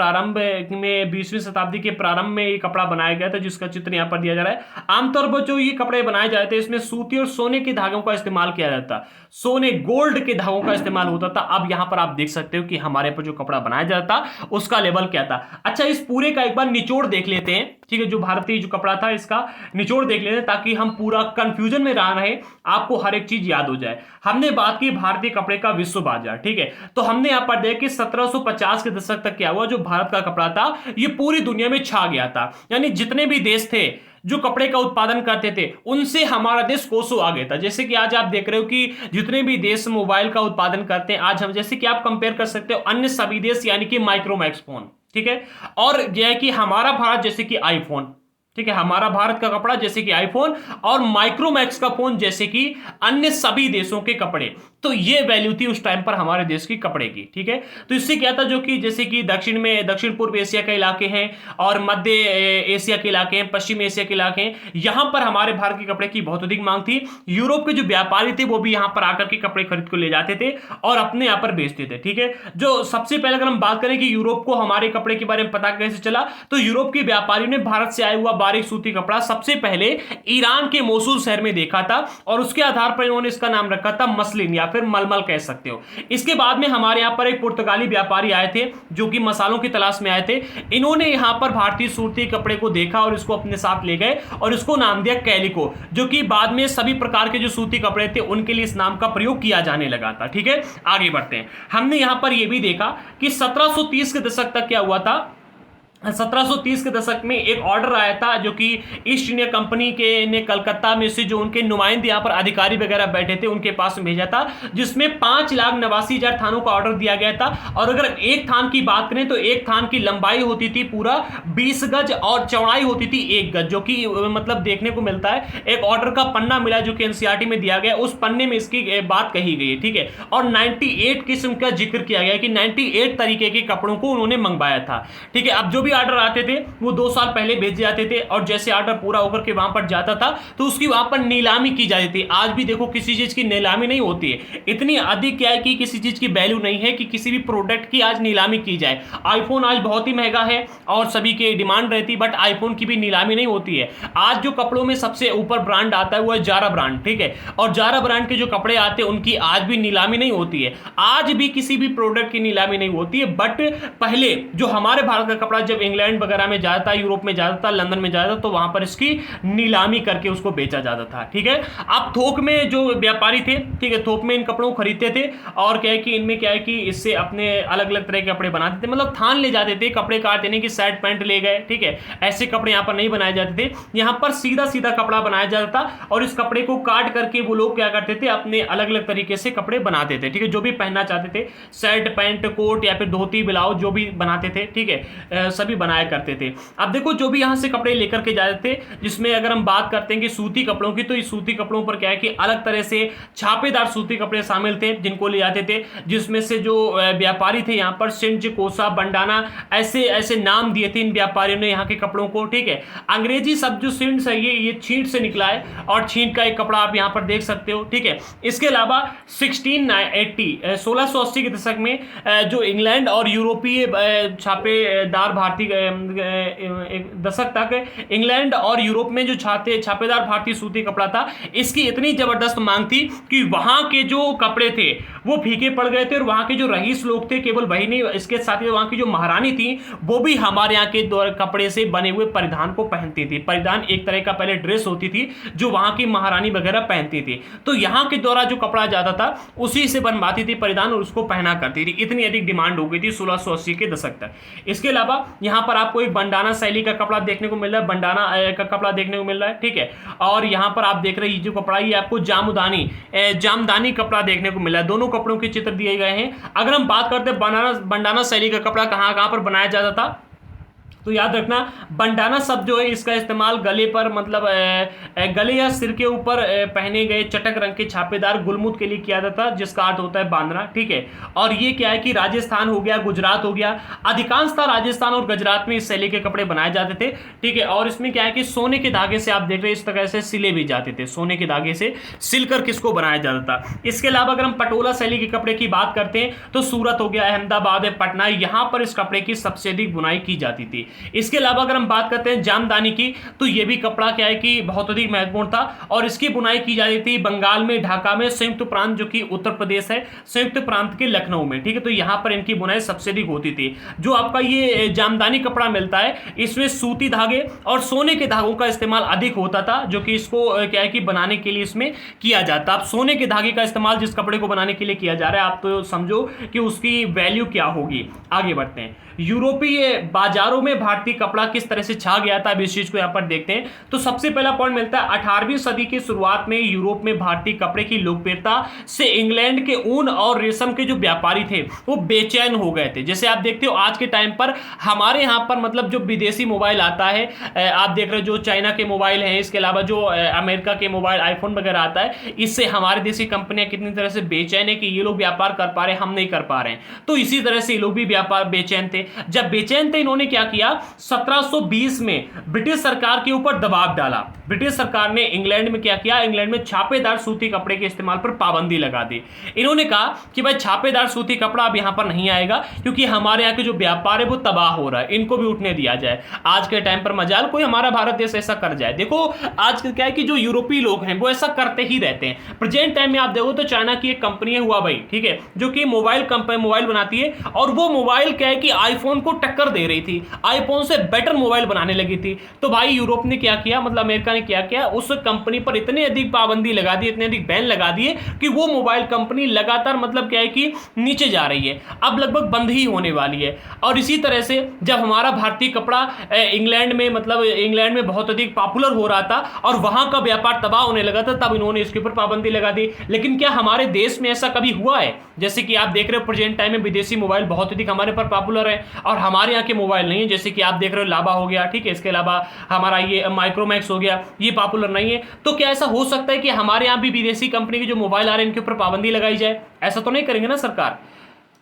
20वीं शताब्दी के प्रारंभ में ये कपड़ा बनाया गया था, जिसका चित्र यहां पर दिया जा रहा है। आमतौर पर जो ये कपड़े बनाए जाते थे इसमें सूती और सोने के धागों का इस्तेमाल किया जाता, सोने गोल्ड के धागों का इस्तेमाल होता था। अब यहां पर आप देख सकते हो कि हमारे पर जो कपड़ा बनाया जाता उसका लेवल क्या था। अच्छा, इस पूरे का एक बार निचोड़ देख लेते हैं, ठीक है, जो भारतीय जो कपड़ा था इसका निचोड़ देख लेते हैं ताकि हम पूरा कंफ्यूजन में ना रहे, आपको हर एक चीज याद हो जाए। हमने बात की भारतीय कपड़े का विश्व बाजार, ठीक है, तो हमने यहां पर देखा कि 1750 के दशक तक क्या हुआ, जो भारत का कपड़ा था ये पूरी दुनिया में छा गया था। यानी जितने भी देश थे जो कपड़े का उत्पादन करते थे उनसे हमारा देश कोसों आगे था। जैसे कि आज आप देख रहे हो कि जितने भी देश मोबाइल का उत्पादन करते हैं, आज हम जैसे कि आप कंपेयर कर सकते हो अन्य सभी देश, यानी कि माइक्रोमैक्स फोन, ठीक है, और यह है कि हमारा भारत जैसे कि आईफोन, ठीक है, हमारा भारत का कपड़ा जैसे कि आईफोन और माइक्रोमैक्स का फोन जैसे कि अन्य सभी देशों के कपड़े। तो ये वैल्यू थी उस टाइम पर हमारे देश की कपड़े की, ठीक है। तो इससे क्या था, जो कि जैसे कि दक्षिण पूर्व एशिया के इलाके हैं और मध्य एशिया के इलाके हैं, पश्चिम एशिया के इलाके हैं, यहां पर हमारे भारत के कपड़े की बहुत अधिक मांग थी। यूरोप के जो व्यापारी थे वो भी यहां पर आकर के कपड़े खरीद को ले जाते थे और अपने यहां पर बेचते थे, ठीक है। जो सबसे पहले अगर हम बात करें कि यूरोप को हमारे कपड़े के बारे में पता कैसे चला, तो यूरोप के व्यापारी ने भारत से आया हुआ बारीक सूती कपड़ा सबसे पहले ईरान के मोसुल शहर में देखा था और उसके आधार पर इन्होंने इसका नाम रखा था मसलिन या फिर मलमल कह सकते हो। इसके बाद में हमारे यहां पर एक पुर्तगाली व्यापारी आए थे जो कि मसालों की तलाश में आए थे। इन्होंने यहां पर भारतीय सूती कपड़े को देखा और इसको अपने साथ ले गए और इसको नाम दिया कैलिको, जो कि बाद में सभी प्रकार के जो सूती कपड़े थे उनके लिए इस नाम का प्रयोग किया जाने लगा था, ठीक है। आगे बढ़ते हैं। हमने यहां पर यह भी देखा कि 1730 के दशक तक क्या हुआ था। 1730 के दशक में एक ऑर्डर आया था जो कि ईस्ट इंडिया कंपनी के ने कलकत्ता में से जो उनके नुमाइंदे यहाँ पर अधिकारी वगैरह बैठे थे उनके पास भेजा था, जिसमें 5,89,000 थानों का ऑर्डर दिया गया था। और अगर एक थान की बात करें तो एक थान की लंबाई होती थी पूरा 20 गज और चौड़ाई होती थी 1 गज, जो कि मतलब देखने को मिलता है। एक ऑर्डर का पन्ना मिला जो कि एनसीईआरटी में दिया गया, उस पन्ने में इसकी बात कही गई है, ठीक है। और 98 किस्म का जिक्र किया गया कि 98 तरीके के कपड़ों को उन्होंने मंगवाया था, ठीक है। अब जो भी ऑर्डर आते थे वो 2 साल पहले भेजे जाते थे और जैसे ऑर्डर पूरा होकर के वहां पर जाता था तो उसकी वहां पर नीलामी की जाती थी। आज भी देखो किसी चीज की नीलामी नहीं होती है, इतनी अधिक क्या है कि किसी चीज की वैल्यू नहीं है कि किसी भी प्रोडक्ट की आज नीलामी की जाए। आईफोन आज बहुत ही महंगा है और सभी की डिमांड रहती है, बट आईफोन की भी नीलामी नहीं होती है। आज जो कपड़ों में सबसे ऊपर ब्रांड आता है वो है जारा ब्रांड, ठीक है, और जारा ब्रांड के जो कपड़े आते हैं उनकी आज भी नीलामी नहीं होती है। आज भी किसी भी प्रोडक्ट की नीलामी नहीं होती है, बट पहले जो हमारे भारत का कपड़ा जब इंग्लैंड वगैरह में जाता था, यूरोप में जाता था, लंदन में जाता था, तो वहां पर इसकी नीलामी करके उसको बेचा जाता था, ठीक है। अब थोक में जो व्यापारी थे, ठीक है, थोक में इन कपड़ों को खरीदते थे और क्या है कि इनमें क्या है कि इससे अपने अलग अलग तरह के कपड़े बनाते थे, मतलब थान ले जाते थे, कपड़े काट देने की शर्ट पैंट ले गए, ठीक है। ऐसे कपड़े यहां पर नहीं बनाए जाते थे, यहां पर सीधा सीधा कपड़ा बनाया जाता था और इस कपड़े को काट करके वो लोग क्या करते थे, अपने अलग अलग तरीके से कपड़े बनाते थे, ठीक है, जो भी पहनना चाहते थे, शर्ट पैंट कोट या फिर धोती ब्लाउज जो भी बनाते थे, ठीक है, सभी बनाया करते थे। अब देखो जो भी यहां से कपड़े लेकर के जाते थे, जिसमें अगर हम बात करते हैं कि सूती कपड़ों की, तो इस सूती कपड़ों पर क्या है कि अलग तरह से छापेदार सूती कपड़े शामिल थे जिनको ले जाते थे, जिसमें से जो व्यापारी थे यहां पर सिंज, कोसा, बंडाना ऐसे ऐसे नाम दिए थे इन व्यापारियों ने यहाँ के कपड़ों को, ठीक है। अंग्रेजी शब्द जो सिंज है ये छींट से निकला है और छींट का एक कपड़ा आप यहां पर देख सकते हो, ठीक है। इसके अलावा 1680 के दशक में जो इंग्लैंड और यूरोपीय छापेदार भारतीय एक दशक तक इंग्लैंड और यूरोप में जो छापेदार भारतीय सूती कपड़ा था, इसकी इतनी जबरदस्त मांग थी कि वहां के जो कपड़े थे वो फीके पड़ गए थे और वहां के जो रईस लोग थे, केवल वही नहीं, इसके साथ ही वहां की जो महारानी थी वो भी हमारे यहाँ के कपड़े से बने हुए परिधान को पहनती थी। परिधान एक तरह का पहले ड्रेस होती थी जो वहां की महारानी वगैरह पहनती थी, तो यहाँ के द्वारा जो कपड़ा जाता था उसी से बनवाती थी परिधान और उसको पहना करती थी। इतनी अधिक डिमांड हो गई थी 1680 के दशक तक। इसके अलावा यहाँ पर आपको एक बंडाना शैली का कपड़ा देखने को मिल रहा है, बंडाना का कपड़ा देखने को मिल रहा है, ठीक है। और यहाँ पर आप देख रहे हैं ये जो कपड़ा, ये आपको जामदानी कपड़ा देखने को मिल रहा है। दोनों कपड़ों के चित्र दिए गए हैं। अगर हम बात करते हैं बंडाना शैली का कपड़ा कहाँ कहाँ पर बनाया जाता था, तो याद रखना बंडाना शब्द जो है इसका इस्तेमाल गले पर, मतलब गले या सिर के ऊपर पहने गए चटक रंग के छापेदार गुलमुत के लिए किया जाता है, जिसका अर्थ होता है बांधना, ठीक है। और ये क्या है कि राजस्थान हो गया, गुजरात हो गया, अधिकांशतः राजस्थान और गुजरात में इस शैली के कपड़े बनाए जाते थे, ठीक है। और इसमें क्या है कि सोने के धागे से आप देख रहे हैं इस तरह से सिले भी जाते थे, सोने के धागे से सिलकर किसको बनाया जाता था। इसके अलावा अगर हम पटोला शैली के कपड़े की बात करते हैं तो सूरत हो गया, अहमदाबाद है, पटना, यहां पर इस कपड़े की सबसे अधिक बुनाई की जाती थी। इसके अलावा अगर हम बात करते हैं जामदानी की, तो यह भी कपड़ा क्या है कि बहुत अधिक महत्वपूर्ण था और इसकी बुनाई की जाती थी बंगाल में, ढाका में, संयुक्त प्रांत जो कि उत्तर प्रदेश है, संयुक्त प्रांत के लखनऊ में, ठीक है। तो यहां पर इनकी बुनाई सबसे अधिक होती थी। जो आपका ये जामदानी कपड़ा मिलता है इसमें सूती धागे और सोने के धागों का इस्तेमाल अधिक होता था, जो कि इसको क्या है कि बनाने के लिए इसमें किया जाता। अब सोने के धागे का इस्तेमाल जिस कपड़े को बनाने के लिए किया जा रहा है, आप तो समझो कि उसकी वैल्यू क्या होगी। आगे बढ़ते हैं। यूरोपीय बाजारों में भारतीय कपड़ा किस तरह से छा गया था, इस चीज को यहां पर देखते हैं। तो सबसे पहला पॉइंट मिलता है 18वीं सदी की शुरुआत में यूरोप में भारतीय कपड़े की लोकप्रियता से इंग्लैंड के ऊन और रेशम के जो व्यापारी थे वो बेचैन हो गए थे। जैसे आप देखते हो आज के टाइम पर हमारे यहां पर मतलब जो विदेशी मोबाइल आता है, आप देख रहे हो जो चाइना के मोबाइल हैं, इसके अलावा जो अमेरिका के मोबाइल आईफोन वगैरह आता है, इससे हमारे देश की कंपनियां कितनी तरह से बेचैन है कि ये लोग व्यापार कर पा रहे हैं, हम नहीं कर पा रहे हैं। तो इसी तरह से ये लोग भी व्यापार बेचैन थे। जब बेचैन थे इन्होंने क्या किया, 1720 में ब्रिटिश सरकार के ऊपर दबाव डाला। ब्रिटिश सरकार ने इंग्लैंड में क्या किया, इंग्लैंड में छापेदार सूती कपड़े के इस्तेमाल पर पाबंदी लगा दी। इन्होंने कहा कि भाई छापेदार सूती कपड़ा अब यहां पर नहीं आएगा क्योंकि हमारे यहां के जो व्यापार है वो तबाह हो रहा है, इनको भी उठने दिया जाए। आज के टाइम पर मजाल कोई हमारा भारत देश ऐसा कर जाए। देखो आज क्या है कि जो यूरोपीय लोग हैं वो ऐसा करते ही रहते हैं। प्रेजेंट टाइम में आप देखो तो चाइना की एक कंपनी है हुआवेई, ठीक है, जो कि मोबाइल बनाती है और वो मोबाइल क्या है कि आईफोन को टक्कर दे रही थी, आईफोन से बेटर मोबाइल बनाने लगी थी। तो भाई यूरोप ने क्या किया, मतलब अमेरिका ने क्या किया, उस कंपनी पर इतनी अधिक पाबंदी लगा दी, इतने अधिक बैन लगा दिए कि वो मोबाइल कंपनी लगातार मतलब क्या है कि नीचे जा रही है, अब लगभग बंद ही होने वाली है। और इसी तरह से जब हमारा भारतीय कपड़ा इंग्लैंड में बहुत अधिक पॉपुलर हो रहा था और वहां का व्यापार तबाह होने लगा था, तब इन्होंने इसके ऊपर पाबंदी लगा दी। लेकिन क्या हमारे देश में ऐसा कभी हुआ है? जैसे कि आप देख रहे हो प्रेजेंट टाइम में विदेशी मोबाइल बहुत अधिक हमारे पर पॉपुलर है और हमारे यहाँ के मोबाइल नहीं है। जैसे कि आप देख रहे हो लावा हो गया, ठीक है, इसके अलावा हमारा ये माइक्रोमैक्स हो गया, ये पॉपुलर नहीं है। तो क्या ऐसा हो सकता है कि हमारे यहाँ भी विदेशी कंपनी के जो मोबाइल आ रहे हैं इनके ऊपर पाबंदी लगाई जाए? ऐसा तो नहीं करेंगे ना सरकार,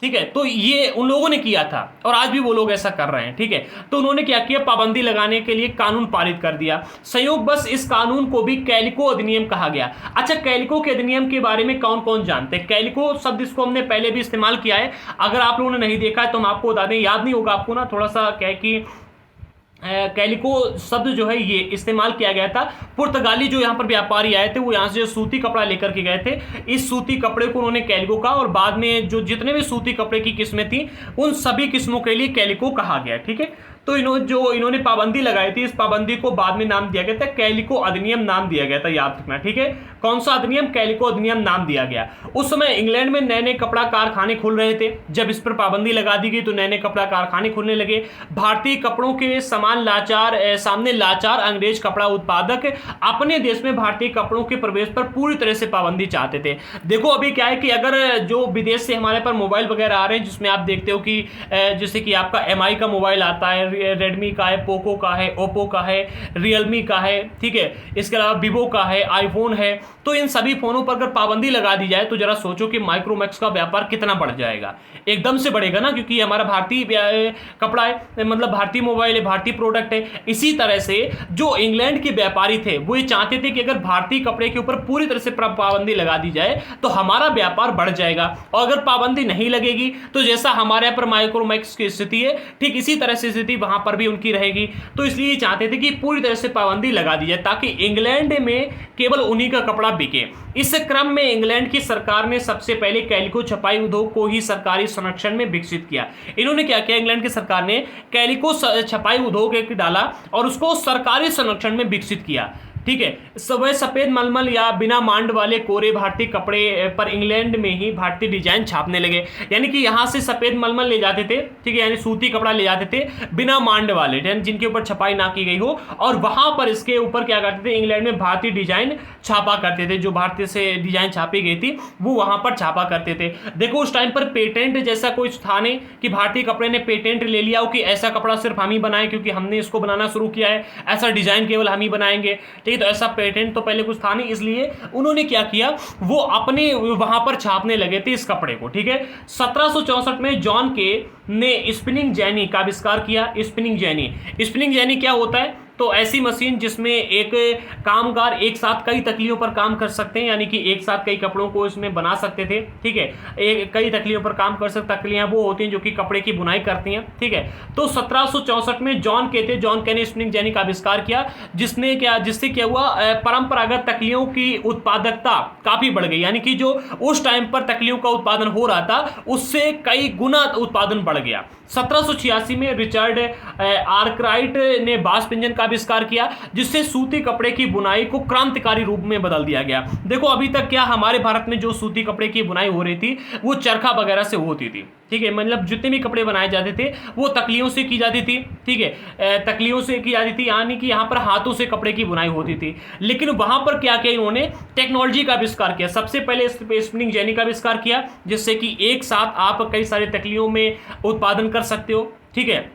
ठीक है। तो ये उन लोगों ने किया था और आज भी वो लोग ऐसा कर रहे हैं, ठीक है। तो उन्होंने क्या किया, पाबंदी लगाने के लिए कानून पारित कर दिया। संयोग बस इस कानून को भी कैलिको अधिनियम कहा गया। अच्छा, कैलिको के अधिनियम के बारे में कौन कौन जानते हैं? कैलिको शब्द इसको हमने पहले भी इस्तेमाल किया है, अगर आप लोगों ने नहीं देखा है तो हम आपको बता दें, याद नहीं होगा आपको ना, थोड़ा सा क्या है कि कैलिको शब्द जो है ये इस्तेमाल किया गया था। पुर्तगाली जो यहाँ पर व्यापारी आए थे वो यहाँ से जो सूती कपड़ा लेकर के गए थे, इस सूती कपड़े को उन्होंने कैलिको कहा और बाद में जो जितने भी सूती कपड़े की किस्में थी उन सभी किस्मों के लिए कैलिको कहा गया, ठीक है। तो इन्होंने पाबंदी लगाई थी, इस पाबंदी को बाद में नाम दिया गया था कैलिको अधिनियम, नाम दिया गया था, याद रखना, ठीक है। कौन सा अधिनियम? कैलिको अधिनियम नाम दिया गया। उस समय इंग्लैंड में नए नए कपड़ा कारखाने खुल रहे थे। जब इस पर पाबंदी लगा दी गई तो नए नए कपड़ा कारखाने खुलने लगे। भारतीय कपड़ों के सामने लाचार अंग्रेज कपड़ा उत्पादक अपने देश में भारतीय कपड़ों के प्रवेश पर पूरी तरह से पाबंदी चाहते थे। देखो अभी क्या है कि अगर जो विदेश से हमारे पर मोबाइल वगैरह आ रहे हैं, जिसमें आप देखते हो कि जैसे कि आपका MI का मोबाइल आता है, रेडमी का है, पोको का है, ओप्पो का है, रियलमी का है, ठीक है, इसके अलावा वीवो का है, आईफोन है। तो इन सभी फोनों पर अगर पाबंदी लगा दी जाए तो जरा सोचो कि माइक्रोमैक्स का व्यापार कितना बढ़ जाएगा। एकदम से बढ़ेगा ना, क्योंकि हमारा भारतीय कपड़ा है, मतलब भारतीय मोबाइल है, भारतीय प्रोडक्ट है। इसी तरह से जो इंग्लैंड के व्यापारी थे वो ये चाहते थे कि अगर भारतीय कपड़े के ऊपर पूरी तरह से पाबंदी लगा दी जाए तो हमारा व्यापार बढ़ जाएगा, और अगर पाबंदी नहीं लगेगी तो जैसा हमारे यहाँ पर माइक्रोमैक्स की स्थिति है, ठीक इसी तरह से स्थिति वहां पर भी उनकी रहेगी। तो इसलिए चाहते थे कि पूरी तरह से पाबंदी लगा दी जाए ताकि इंग्लैंड में केवल उन्हीं का कपड़ा बिके। इस क्रम में इंग्लैंड की सरकार ने सबसे पहले कैलिको छपाई उद्योग को ही सरकारी संरक्षण में विकसित किया। इन्होंने क्या किया, इंग्लैंड की सरकार ने कैलिको छपाई उद्योग एक डाला और उसको सरकारी संरक्षण में विकसित किया। ठीक है। वह सफेद मलमल या बिना मांड वाले कोरे भारतीय कपड़े पर इंग्लैंड में ही भारतीय डिजाइन छापने लगे। यानी कि यहाँ से सफेद मलमल ले जाते थे, ठीक है, यानी सूती कपड़ा ले जाते थे बिना मांड वाले, जिनके ऊपर छपाई ना की गई हो, और वहां पर इसके ऊपर क्या करते थे, इंग्लैंड में भारतीय डिजाइन छापा करते थे। जो भारतीय से डिजाइन छापी गई थी वो वहां पर छापा करते थे। देखो उस टाइम पर पेटेंट जैसा कोई था नहीं कि भारतीय कपड़े ने पेटेंट ले लिया हो कि ऐसा कपड़ा सिर्फ हम ही बनाएं क्योंकि हमने इसको बनाना शुरू किया है, ऐसा डिजाइन केवल हम ही बनाएंगे, ठीक है। तो ऐसा पेटेंट तो पहले कुछ था नहीं, इसलिए उन्होंने क्या किया, वो अपने वहां पर छापने लगे थे इस कपड़े को, ठीक है। 1764 में जॉन के ने स्पिनिंग जेनी का आविष्कार किया। स्पिनिंग जेनी क्या होता है, तो ऐसी मशीन जिसमें एक कामगार एक साथ कई तकलियों पर काम कर सकते हैं, यानी कि एक साथ कई कपड़ों को इसमें बना सकते थे, ठीक है। कई तकलियों पर काम कर सकते, तकलियां वो होती हैं जो कि कपड़े की बुनाई करती हैं, ठीक है। तो 1764 में जॉन के ने स्पिनिंग जेनी का आविष्कार किया, जिससे क्या हुआ, परंपरागत तकलियों की उत्पादकता काफी बढ़ गई। यानी कि जो उस टाइम पर तकलियों का उत्पादन हो रहा था उससे कई गुना उत्पादन बढ़ गया। 1786 में रिचर्ड आर्कराइट ने बांस पिंजन का आविष्कार किया, जिससे सूती कपड़े की बुनाई को क्रांतिकारी रूप में बदल दिया गया। देखो अभी तक क्या हमारे भारत में जो सूती कपड़े की बुनाई हो रही थी वो चरखा वगैरह से होती थी, ठीक है, मतलब जितने भी कपड़े बनाए जाते थे वो तकलियों से की जाती थी, ठीक है, तकलियों से की जाती थी, यानी कि यहाँ पर हाथों से कपड़े की बुनाई होती थी। लेकिन वहां पर क्या किया, इन्होंने टेक्नोलॉजी का आविष्कार किया। सबसे पहले स्पिनिंग जेनी का आविष्कार किया, जिससे कि एक साथ आप कई सारी तकलियों में उत्पादन कर सकते हो, ठीक है,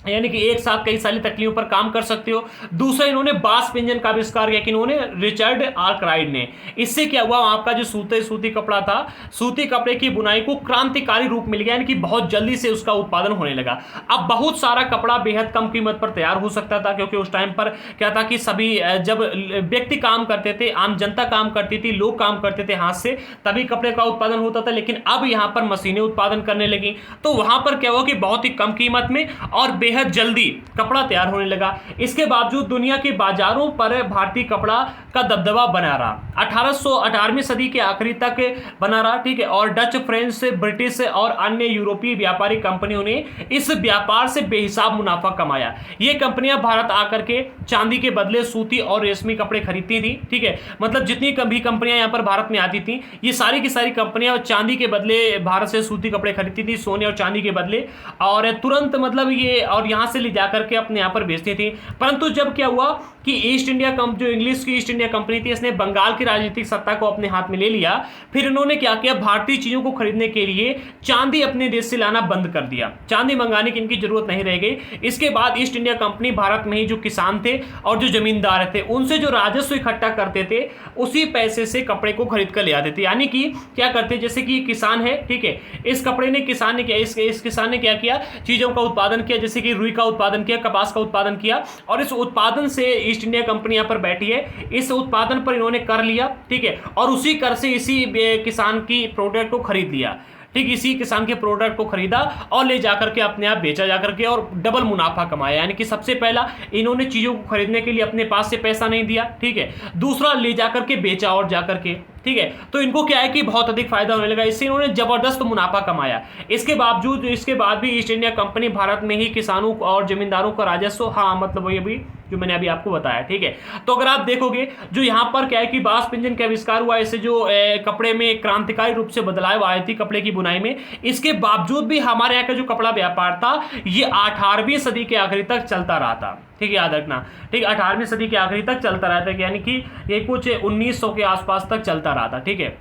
यानी कि एक साथ कई सारी तकलीफों पर काम कर सकते हो। दूसरा इन्होंने बांस पिंजन का आविष्कार किया कि इन्होंने रिचर्ड आर्कराइट ने। इससे क्या हुआ, आपका जो सूती कपड़ा था, सूती कपड़े की बुनाई को क्रांतिकारी रूप मिल गया, यानी कि बहुत जल्दी से उसका उत्पादन होने लगा। अब बहुत सारा कपड़ा बेहद कम कीमत पर तैयार हो सकता था, क्योंकि उस टाइम पर क्या था कि सभी जब व्यक्ति काम करते थे, आम जनता काम करती थी, लोग काम करते थे हाथ से, तभी कपड़े का उत्पादन होता था। लेकिन अब यहाँ पर मशीनें उत्पादन करने लगी, तो वहां पर क्या हुआ कि बहुत ही कम कीमत में और बेहद जल्दी कपड़ा तैयार होने लगा। इसके बावजूद दुनिया के बाजारों पर भारतीय कपड़ा का दबदबा बना रहा। 18वीं सदी के आखिरी तक बना रहा, ठीक है, और डच, फ्रेंच, ब्रिटिश और अन्य यूरोपीय व्यापारी कंपनियों ने इस व्यापार से बेहिसाब मुनाफा कमाया। ये कंपनियां भारत आकर के चांदी के बदले सूती और रेशमी कपड़े खरीदती थी, ठीक है, मतलब जितनी भी कंपनियां यहां पर भारत में आती थी ये सारी की सारी कंपनियां चांदी के बदले भारत से सूती कपड़े खरीदती थी, सोने और चांदी के बदले, और तुरंत मतलब ये और यहां से ले जाकर के अपने यहाँ पर बेचती थी। परंतु जब क्या हुआ कि ईस्ट इंडिया जो इंग्लिश की ईस्ट इंडिया कंपनी थी, इसने बंगाल की राजनीतिक सत्ता को अपने हाथ में ले लिया। फिर इन्होंने क्या किया, भारतीय चीजों को खरीदने के लिए चांदी अपने देश से लाना बंद कर दिया। चांदी मंगाने की इनकी जरूरत नहीं रह गई। इसके बाद ईस्ट इंडिया कंपनी भारत में ही जो किसान थे और जो जमींदार थे उनसे जो राजस्व इकट्ठा करते थे उसी पैसे से कपड़े को खरीद कर ले आते थे। यानी कि क्या करते, जैसे कि किसान है, ठीक है, इस कपड़े ने किसान ने क्या, इस किसान ने क्या किया, चीजों का उत्पादन किया, जैसे कि रुई का उत्पादन किया, कपास का उत्पादन किया, और इस उत्पादन से ईस्ट इंडिया कंपनी यहां पर बैठी है, इस उत्पादन पर इन्होंने कर लिया, ठीक है, और उसी कर से इसी किसान की प्रोडक्ट को खरीद लिया, ठीक, इसी किसान के प्रोडक्ट को खरीदा और ले जाकर के अपने आप बेचा जाकर के और डबल मुनाफा कमाया। यानी कि सबसे पहला इन्होंने चीजों को खरीदने के लिए अपने पास से पैसा नहीं दिया, ठीक है, दूसरा ले जाकर के बेचा और जाकर के, ठीक है, तो इनको क्या है कि बहुत अधिक फायदा होने लगा, इससे इन्होंने जबरदस्त मुनाफा कमाया। इसके बाद भी ईस्ट इंडिया कंपनी भारत में ही किसानों और जमींदारों का राजस्व, हाँ मतलब वही अभी जो मैंने अभी आपको बताया, ठीक है। तो अगर आप देखोगे जो यहाँ पर क्या है कि बांस पिंजन का आविष्कार हुआ, इससे जो कपड़े में क्रांतिकारी रूप से बदलाव आए थी कपड़े की बुनाई में, इसके बावजूद भी हमारे यहाँ का जो कपड़ा व्यापार था ये 18वीं सदी के आखिरी तक चलता रहा था, ठीक है, याद रखना, ठीक, 18वीं सदी के आखिरी तक चलता रहा था, यानी कि ये कुछ 1900 के आसपास तक चलता रहा था, ठीक है।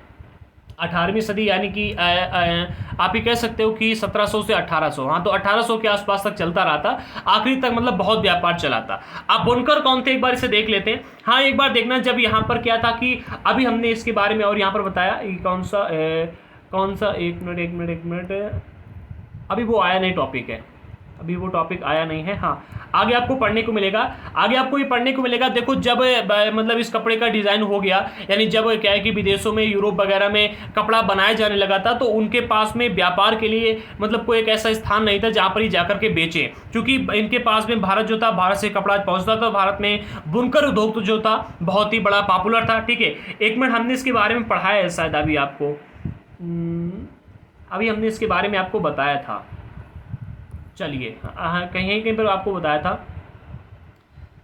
18वीं सदी यानी कि आप ही कह सकते हो कि 1700 से 1800, हाँ, तो 1800 के आसपास तक चलता रहा था, आखिरी तक मतलब बहुत व्यापार चला था। अब बुनकर कौन थे एक बार इसे देख लेते हैं। हाँ, एक बार देखना, जब यहाँ पर क्या था कि अभी हमने इसके बारे में और यहाँ पर बताया, कौन सा एक मिनट अभी वो आया नहीं, टॉपिक है, अभी वो टॉपिक आया नहीं है। हाँ, आगे आपको पढ़ने को मिलेगा, आगे आपको ये पढ़ने को मिलेगा। देखो जब मतलब इस कपड़े का डिज़ाइन हो गया, यानी जब क्या है कि विदेशों में, यूरोप वगैरह में कपड़ा बनाया जाने लगा था, तो उनके पास में व्यापार के लिए मतलब कोई एक ऐसा स्थान नहीं था जहाँ पर ही जाकर के बेचें, क्योंकि इनके पास में भारत जो था, भारत से कपड़ा पहुँचता था, भारत में बुनकर उद्योग जो था बहुत ही बड़ा पॉपुलर था, ठीक है। एक मिनट, हमने इसके बारे में पढ़ाया है शायद अभी आपको, अभी हमने इसके बारे में आपको बताया था, चलिए, कहीं पर आपको बताया था,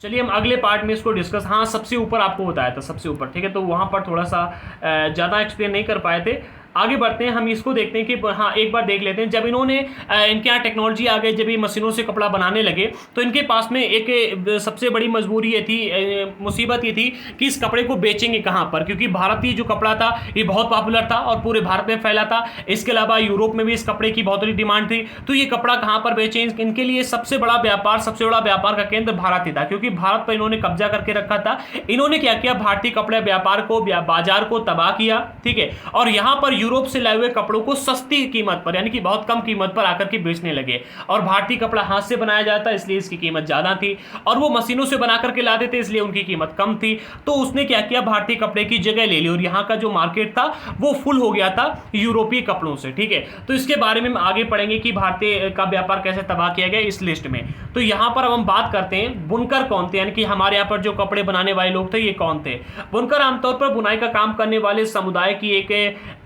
चलिए हम अगले पार्ट में इसको डिस्कस, हाँ सबसे ऊपर आपको बताया था, सबसे ऊपर, ठीक है, तो वहाँ पर थोड़ा सा ज़्यादा एक्सप्लेन नहीं कर पाए थे। आगे बढ़ते हैं, हम इसको देखते हैं कि हाँ एक बार देख लेते हैं। जब इन्होंने इनके यहाँ टेक्नोलॉजी आ गई, जब ये मशीनों से कपड़ा बनाने लगे, तो इनके पास में एक सबसे बड़ी मजबूरी ये थी, मुसीबत ये थी कि इस कपड़े को बेचेंगे कहाँ पर, क्योंकि भारतीय जो कपड़ा था ये बहुत पॉपुलर था और पूरे भारत में फैला था। इसके अलावा यूरोप में भी इस कपड़े की बहुत बड़ी डिमांड थी। तो ये कपड़ा कहाँ पर बेचें, इनके लिए सबसे बड़ा व्यापार का केंद्र भारत ही था, क्योंकि भारत पर इन्होंने कब्जा करके रखा था। इन्होंने क्या किया, भारतीय कपड़े व्यापार को, बाजार को तबाह किया, ठीक है, और यहाँ पर यूरोप से लाए हुए कपड़ों को सस्ती कीमत पर, यानी कि बहुत कम कीमत पर आकर के बेचने लगे। और भारतीय कपड़ा हाथ से बनाया जाता है, इसलिए इसकी कीमत ज्यादा थी, और वो मशीनों से बना करके लाते थे, इसलिए उनकी कीमत कम थी। तो उसने क्या किया, भारतीय कपड़े की जगह ले ली, और यहाँ का जो मार्केट था वो फुल हो गया था यूरोपीय कपड़ों से, ठीक है। तो इसके बारे में हम आगे पढ़ेंगे कि भारतीय का व्यापार कैसे तबाह किया गया इस लिस्ट में। तो यहाँ पर अब हम बात करते हैं बुनकर कौन थे, यानी कि हमारे यहाँ पर जो कपड़े बनाने वाले लोग थे ये कौन थे। बुनकर आमतौर पर बुनाई का काम करने वाले समुदाय की एक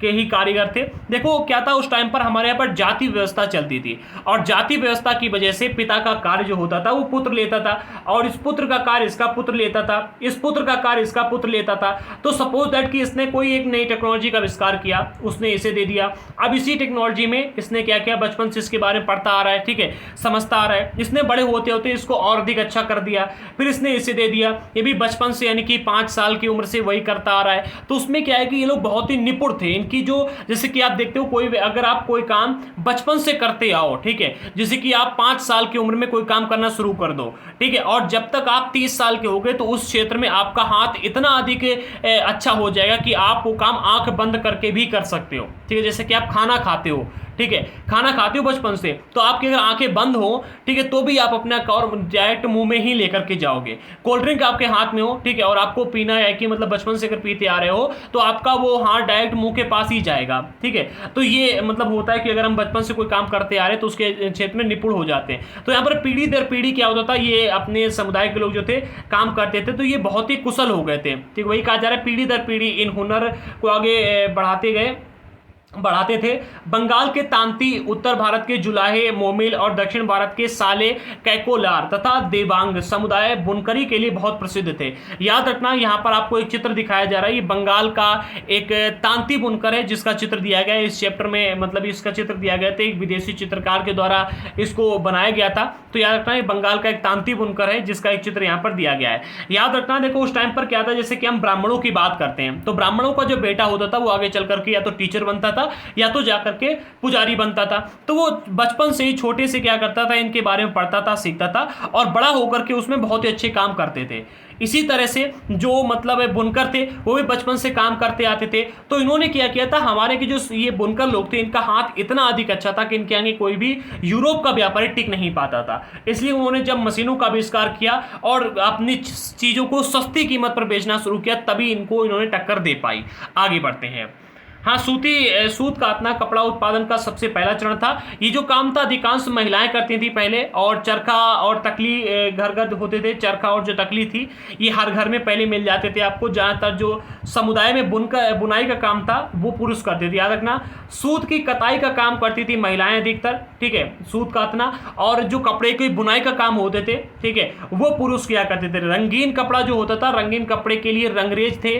के ही कारीगर थे। देखो क्या था, उस टाइम पर हमारे यहाँ पर जाति व्यवस्था चलती थी, और जाति व्यवस्था की वजह से पिता का कार्य जो होता था वो पुत्र लेता था, और इस पुत्र का कार्य इसका पुत्र लेता था, इस पुत्र का कार्य इसका पुत्र लेता था। तो सपोज दैट कि इसने कोई एक नई टेक्नोलॉजी का आविष्कार किया, उसने इसे दे दिया। अब इसी टेक्नोलॉजी में इसने क्या किया, बचपन से इसके बारे में पढ़ता आ रहा है, ठीक है, समझता आ रहा है, इसने बड़े होते होते इसको और अधिक अच्छा कर दिया, फिर इसने इसे दे दिया, ये भी बचपन से यानी कि 5 साल की उम्र से वही करता आ रहा है। तो उसमें क्या है कि ये लोग बहुत ही निपुण थे। इनकी जो, जैसे कि आप देखते हो कोई, अगर आप कोई काम बचपन से करते आओ, ठीक है, जैसे कि आप 5 साल की उम्र में कोई काम करना शुरू कर दो, ठीक है, और जब तक आप 30 साल के हो गए तो उस क्षेत्र में आपका हाथ इतना अधिक अच्छा हो जाएगा कि आप वो काम आंख बंद करके भी कर सकते हो, ठीक है। जैसे कि आप खाना खाते हो, ठीक है, खाना खाते हो बचपन से, तो आपकी अगर आंखें बंद हो, ठीक है, तो भी आप अपना और डायरेक्ट मुंह में ही लेकर के जाओगे। कोल्ड ड्रिंक आपके हाथ में हो, ठीक है, और आपको पीना है कि मतलब बचपन से अगर पीते आ रहे हो तो आपका वो हाथ डायरेक्ट मुंह के पास ही जाएगा, ठीक है। तो ये मतलब होता है कि अगर हम बचपन से कोई काम करते आ रहे हैं तो उसके क्षेत्र में निपुण हो जाते हैं। तो यहाँ पर पीढ़ी दर पीढ़ी क्या होता था, ये अपने समुदाय के लोग जो थे काम करते थे तो ये बहुत ही कुशल हो गए थे, ठीक, वही कहा जा रहा है, पीढ़ी दर पीढ़ी इन हुनर को आगे बढ़ाते थे। बंगाल के तांती, उत्तर भारत के जुलाहे, मोमिल और दक्षिण भारत के साले, कैकोलार तथा देवांग समुदाय बुनकरी के लिए बहुत प्रसिद्ध थे। याद रखना, यहाँ पर आपको एक चित्र दिखाया जा रहा है, ये बंगाल का एक तांती बुनकर है जिसका चित्र दिया गया है इस चैप्टर में, मतलब इसका चित्र दिया गया था, एक विदेशी चित्रकार के द्वारा इसको बनाया गया था। तो याद रखना ये बंगाल का एक तांती बुनकर है जिसका एक चित्र यहाँ पर दिया गया है। याद रखना, देखो उस टाइम पर क्या था, जैसे कि हम ब्राह्मणों की बात करते हैं तो ब्राह्मणों का जो बेटा होता था वो आगे चल करके या तो टीचर बनता था या तो जाकर के पुजारी बनता था। तो वो बचपन से ही छोटे से क्या करता था, इनके बारे में पढ़ता था, सीखता था, और बड़ा होकर के उसमें बहुत ही अच्छे काम करते थे। इसी तरह से जो मतलब बुनकर थे वो भी बचपन से काम करते आते थे। तो इन्होंने क्या किया था, हमारे के जो ये बुनकर लोग थे इनका हाथ इतना अधिक अच्छा था कि इनके आगे कोई भी यूरोप का व्यापारी टिक नहीं पाता था। इसलिए उन्होंने जब मशीनों का आविष्कार किया और अपनी चीजों को सस्ती कीमत पर बेचना शुरू किया, तभी इन्होंने टक्कर दे पाई। आगे बढ़ते हैं। हाँ, सूत काटना कपड़ा उत्पादन का सबसे पहला चरण था। ये जो काम था अधिकांश महिलाएं करती थी पहले, और चरखा और तकली घर घर होते थे। चरखा और जो तकली थी ये हर घर में पहले मिल जाते थे आपको। ज़्यादातर जो समुदाय में बुनाई का काम था वो पुरुष करते थे। याद रखना, सूत की कताई का काम करती थी महिलाएं अधिकतर, ठीक है, सूत काटना, और जो कपड़े की बुनाई का काम होते थे, ठीक है, वो पुरुष किया करते थे। रंगीन कपड़ा जो होता था, रंगीन कपड़े के लिए रंगरेज थे।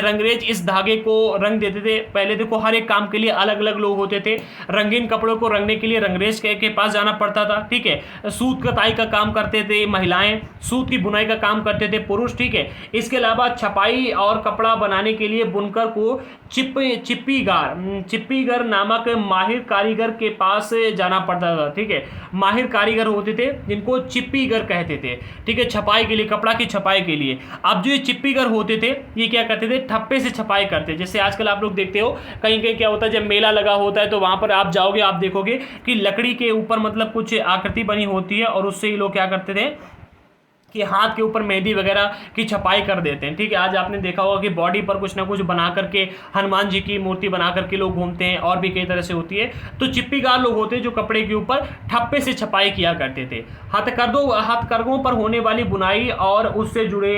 रंगरेज इस धागे को रंग देते थे। पहले देखो हर एक काम के लिए अलग अलग लोग होते थे। रंगीन कपड़ों को रंगने के लिए रंगरेज के पास जाना पड़ता था, ठीक है। सूत कताई का काम करते थे महिलाएं, सूत की बुनाई का काम करते थे पुरुष, ठीक है। इसके अलावा छपाई और कपड़ा बनाने के लिए बुनकर को चिप्पीगर नामक माहिर कारीगर के पास जाना पड़ता था, ठीक है। माहिर कारीगर होते थे जिनको चिप्पीगर कहते थे, ठीक है, छपाई के लिए, कपड़ा की छपाई के लिए। अब जो ये चिप्पीगर होते थे ये क्या करते थे, ठप्पे से छपाई करते। जैसे आजकल आप लोग देखते हो कहीं कहीं क्या होता है, जब मेला लगा होता है तो वहां पर आप जाओगे, आप देखोगे कि लकड़ी के ऊपर मतलब कुछ आकृति बनी होती है, और उससे ही लोग क्या करते थे कि हाथ के ऊपर मेहंदी वगैरह की छपाई कर देते हैं, ठीक है। आज आपने देखा होगा कि बॉडी पर कुछ ना कुछ बना करके हनुमान जी की मूर्ति बना करके लोग घूमते हैं, और भी कई तरह से होती है। तो चिप्पीगार लोग होते हैं जो कपड़े के ऊपर ठप्पे से छपाई किया करते थे। हथकरघों पर होने वाली बुनाई और उससे जुड़े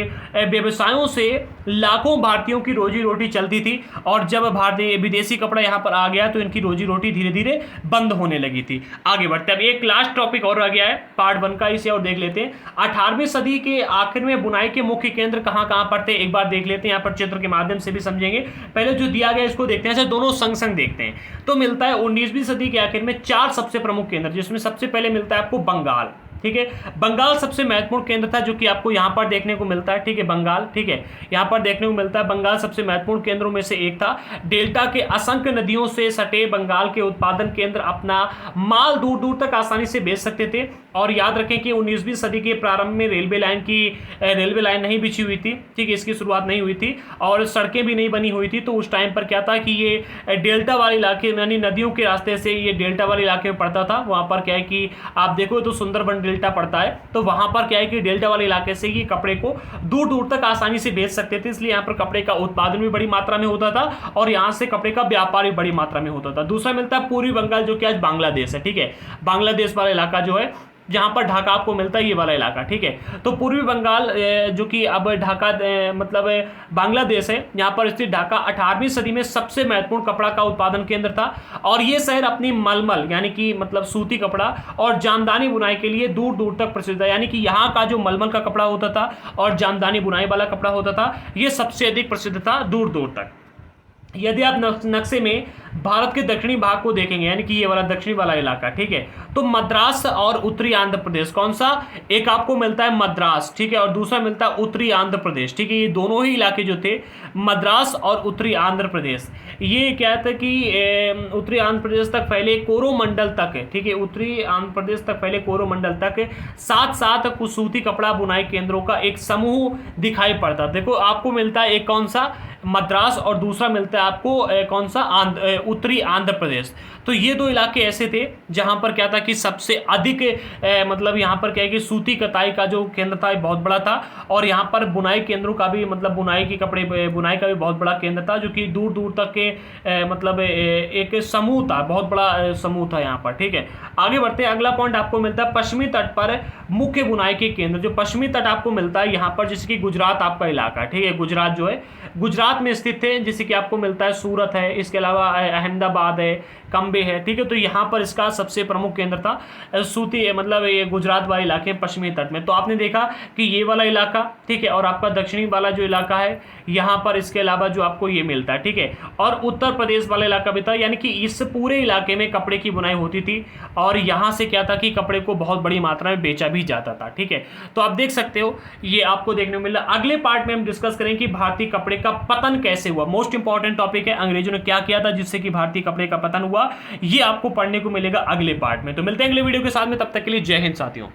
व्यवसायों से लाखों भारतीयों की रोजी रोटी चलती थी, और जब भारतीय विदेशी कपड़ा यहाँ पर आ गया तो इनकी रोजी रोटी धीरे धीरे बंद होने लगी थी। आगे बढ़ते अब एक लास्ट टॉपिक और आ गया है पार्ट 1 का, इसे और देख लेते हैं। 18वीं सदी सदी के आखिर में बुनाई के मुख्य केंद्र कहाँ कहाँ पर थे, एक बार देख लेते हैं। यहाँ पर चित्र के माध्यम से भी समझेंगे। पहले जो दिया गया इसको देखते हैं, दोनों संग संग देखते हैं। तो मिलता है 19वीं सदी के आखिर में 4 सबसे प्रमुख केंद्र, जिसमें सबसे पहले मिलता है आपको बंगाल। ठीक है, बंगाल सबसे महत्वपूर्ण केंद्र था, जो कि आपको यहां पर देखने को मिलता है। ठीक है, बंगाल, ठीक है, यहां पर देखने को मिलता है। बंगाल सबसे महत्वपूर्ण केंद्रों में से एक था। डेल्टा के असंख्य नदियों से सटे बंगाल के उत्पादन केंद्र अपना माल दूर दूर तक आसानी से बेच सकते थे। और याद रखें कि 19वीं सदी के प्रारंभ में रेलवे लाइन नहीं बिछी हुई थी। ठीक है, इसकी शुरुआत नहीं हुई थी और सड़कें भी नहीं बनी हुई थी। तो उस टाइम पर क्या था कि ये डेल्टा वाले इलाके, यानी नदियों के रास्ते से ये डेल्टा वाले इलाके में पड़ता था। वहां पर क्या है कि आप देखो तो सुंदरबन डेल्टा पड़ता है, तो वहां पर क्या है कि डेल्टा वाले इलाके से ये कपड़े को दूर दूर तक आसानी से बेच सकते थे। इसलिए यहाँ पर कपड़े का उत्पादन भी बड़ी मात्रा में होता था और यहाँ से कपड़े का व्यापार भी बड़ी मात्रा में होता था। दूसरा मिलता है पूर्वी बंगाल, जो कि आज बांग्लादेश है। ठीक है, बांग्लादेश वाला इलाका जो है, जहां पर ढाका आपको मिलता है, ये वाला इलाका। ठीक है, तो पूर्वी बंगाल जो कि अब ढाका मतलब बांग्लादेश है, यहाँ पर स्थित ढाका 18वीं सदी में सबसे महत्वपूर्ण कपड़ा का उत्पादन केंद्र था। और ये शहर अपनी मलमल यानी कि मतलब सूती कपड़ा और जामदानी बुनाई के लिए दूर दूर तक प्रसिद्ध है। यानी कि यहाँ का जो मलमल का कपड़ा होता था और जामदानी बुनाई वाला कपड़ा होता था, ये सबसे अधिक प्रसिद्ध था दूर दूर तक। यदि आप नक्शे में भारत के दक्षिणी भाग को देखेंगे, यानी कि ये वाला दक्षिणी वाला इलाका, ठीक है, तो मद्रास और उत्तरी आंध्र प्रदेश, कौन सा एक आपको मिलता है मद्रास, ठीक है, और दूसरा मिलता है उत्तरी आंध्र प्रदेश। ठीक है, ये दोनों ही इलाके जो थे मद्रास और उत्तरी आंध्र प्रदेश, ये क्या था कि उत्तरी आंध्र प्रदेश तक फैले कोरोमंडल तक, ठीक है, उत्तरी आंध्र प्रदेश तक फैले कोरोमंडल तक साथ साथ कुछ सूती कपड़ा बुनाई केंद्रों का एक समूह दिखाई पड़ता। देखो आपको मिलता है एक कौन सा मद्रास और दूसरा मिलता है आपको कौन सा उत्तरी आंध्र प्रदेश। तो ये दो इलाके ऐसे थे जहां पर क्या था कि सबसे अधिक मतलब यहाँ पर क्या है कि सूती कताई का जो केंद्र था बहुत बड़ा था और यहाँ पर बुनाई केंद्रों का भी मतलब बुनाई के कपड़े बुनाई का भी बहुत बड़ा केंद्र था, जो कि दूर दूर तक के मतलब एक समूह था, बहुत बड़ा समूह था यहाँ पर। ठीक है, आगे बढ़ते हैं। अगला पॉइंट आपको मिलता है पश्चिमी तट पर मुख्य बुनाई के केंद्र। जो पश्चिमी तट आपको मिलता है यहाँ पर, जैसे कि गुजरात आपका इलाका, ठीक है, गुजरात जो है गुजरात में स्थित है, जैसे कि आपको मिलता है सूरत है, इसके अलावा अहमदाबाद है, कंबे है। ठीक है, तो यहाँ पर इसका सबसे प्रमुख केंद्र था सूती, मतलब ये गुजरात वाले इलाके पश्चिमी तट में। तो आपने देखा कि ये वाला इलाका, ठीक है, और आपका दक्षिणी वाला जो इलाका है यहाँ पर इसके अलावा जो आपको ये मिलता है, ठीक है, और उत्तर प्रदेश वाला इलाका भी था। यानी कि इस पूरे इलाके में कपड़े की बुनाई होती थी और यहाँ से क्या था कि कपड़े को बहुत बड़ी मात्रा में बेचा भी जाता था। ठीक है, तो आप देख सकते हो ये आपको देखने को मिला। अगले पार्ट में हम डिस्कस करें कि भारतीय कपड़े का पतन कैसे हुआ। मोस्ट इंपॉर्टेंट टॉपिक है, अंग्रेजों ने क्या किया था जिससे कि भारतीय कपड़े का पतन हुआ, ये आपको पढ़ने को मिलेगा अगले पार्ट में। तो मिलते हैं अगले वीडियो के साथ में, तब तक के लिए जय हिंद साथियों।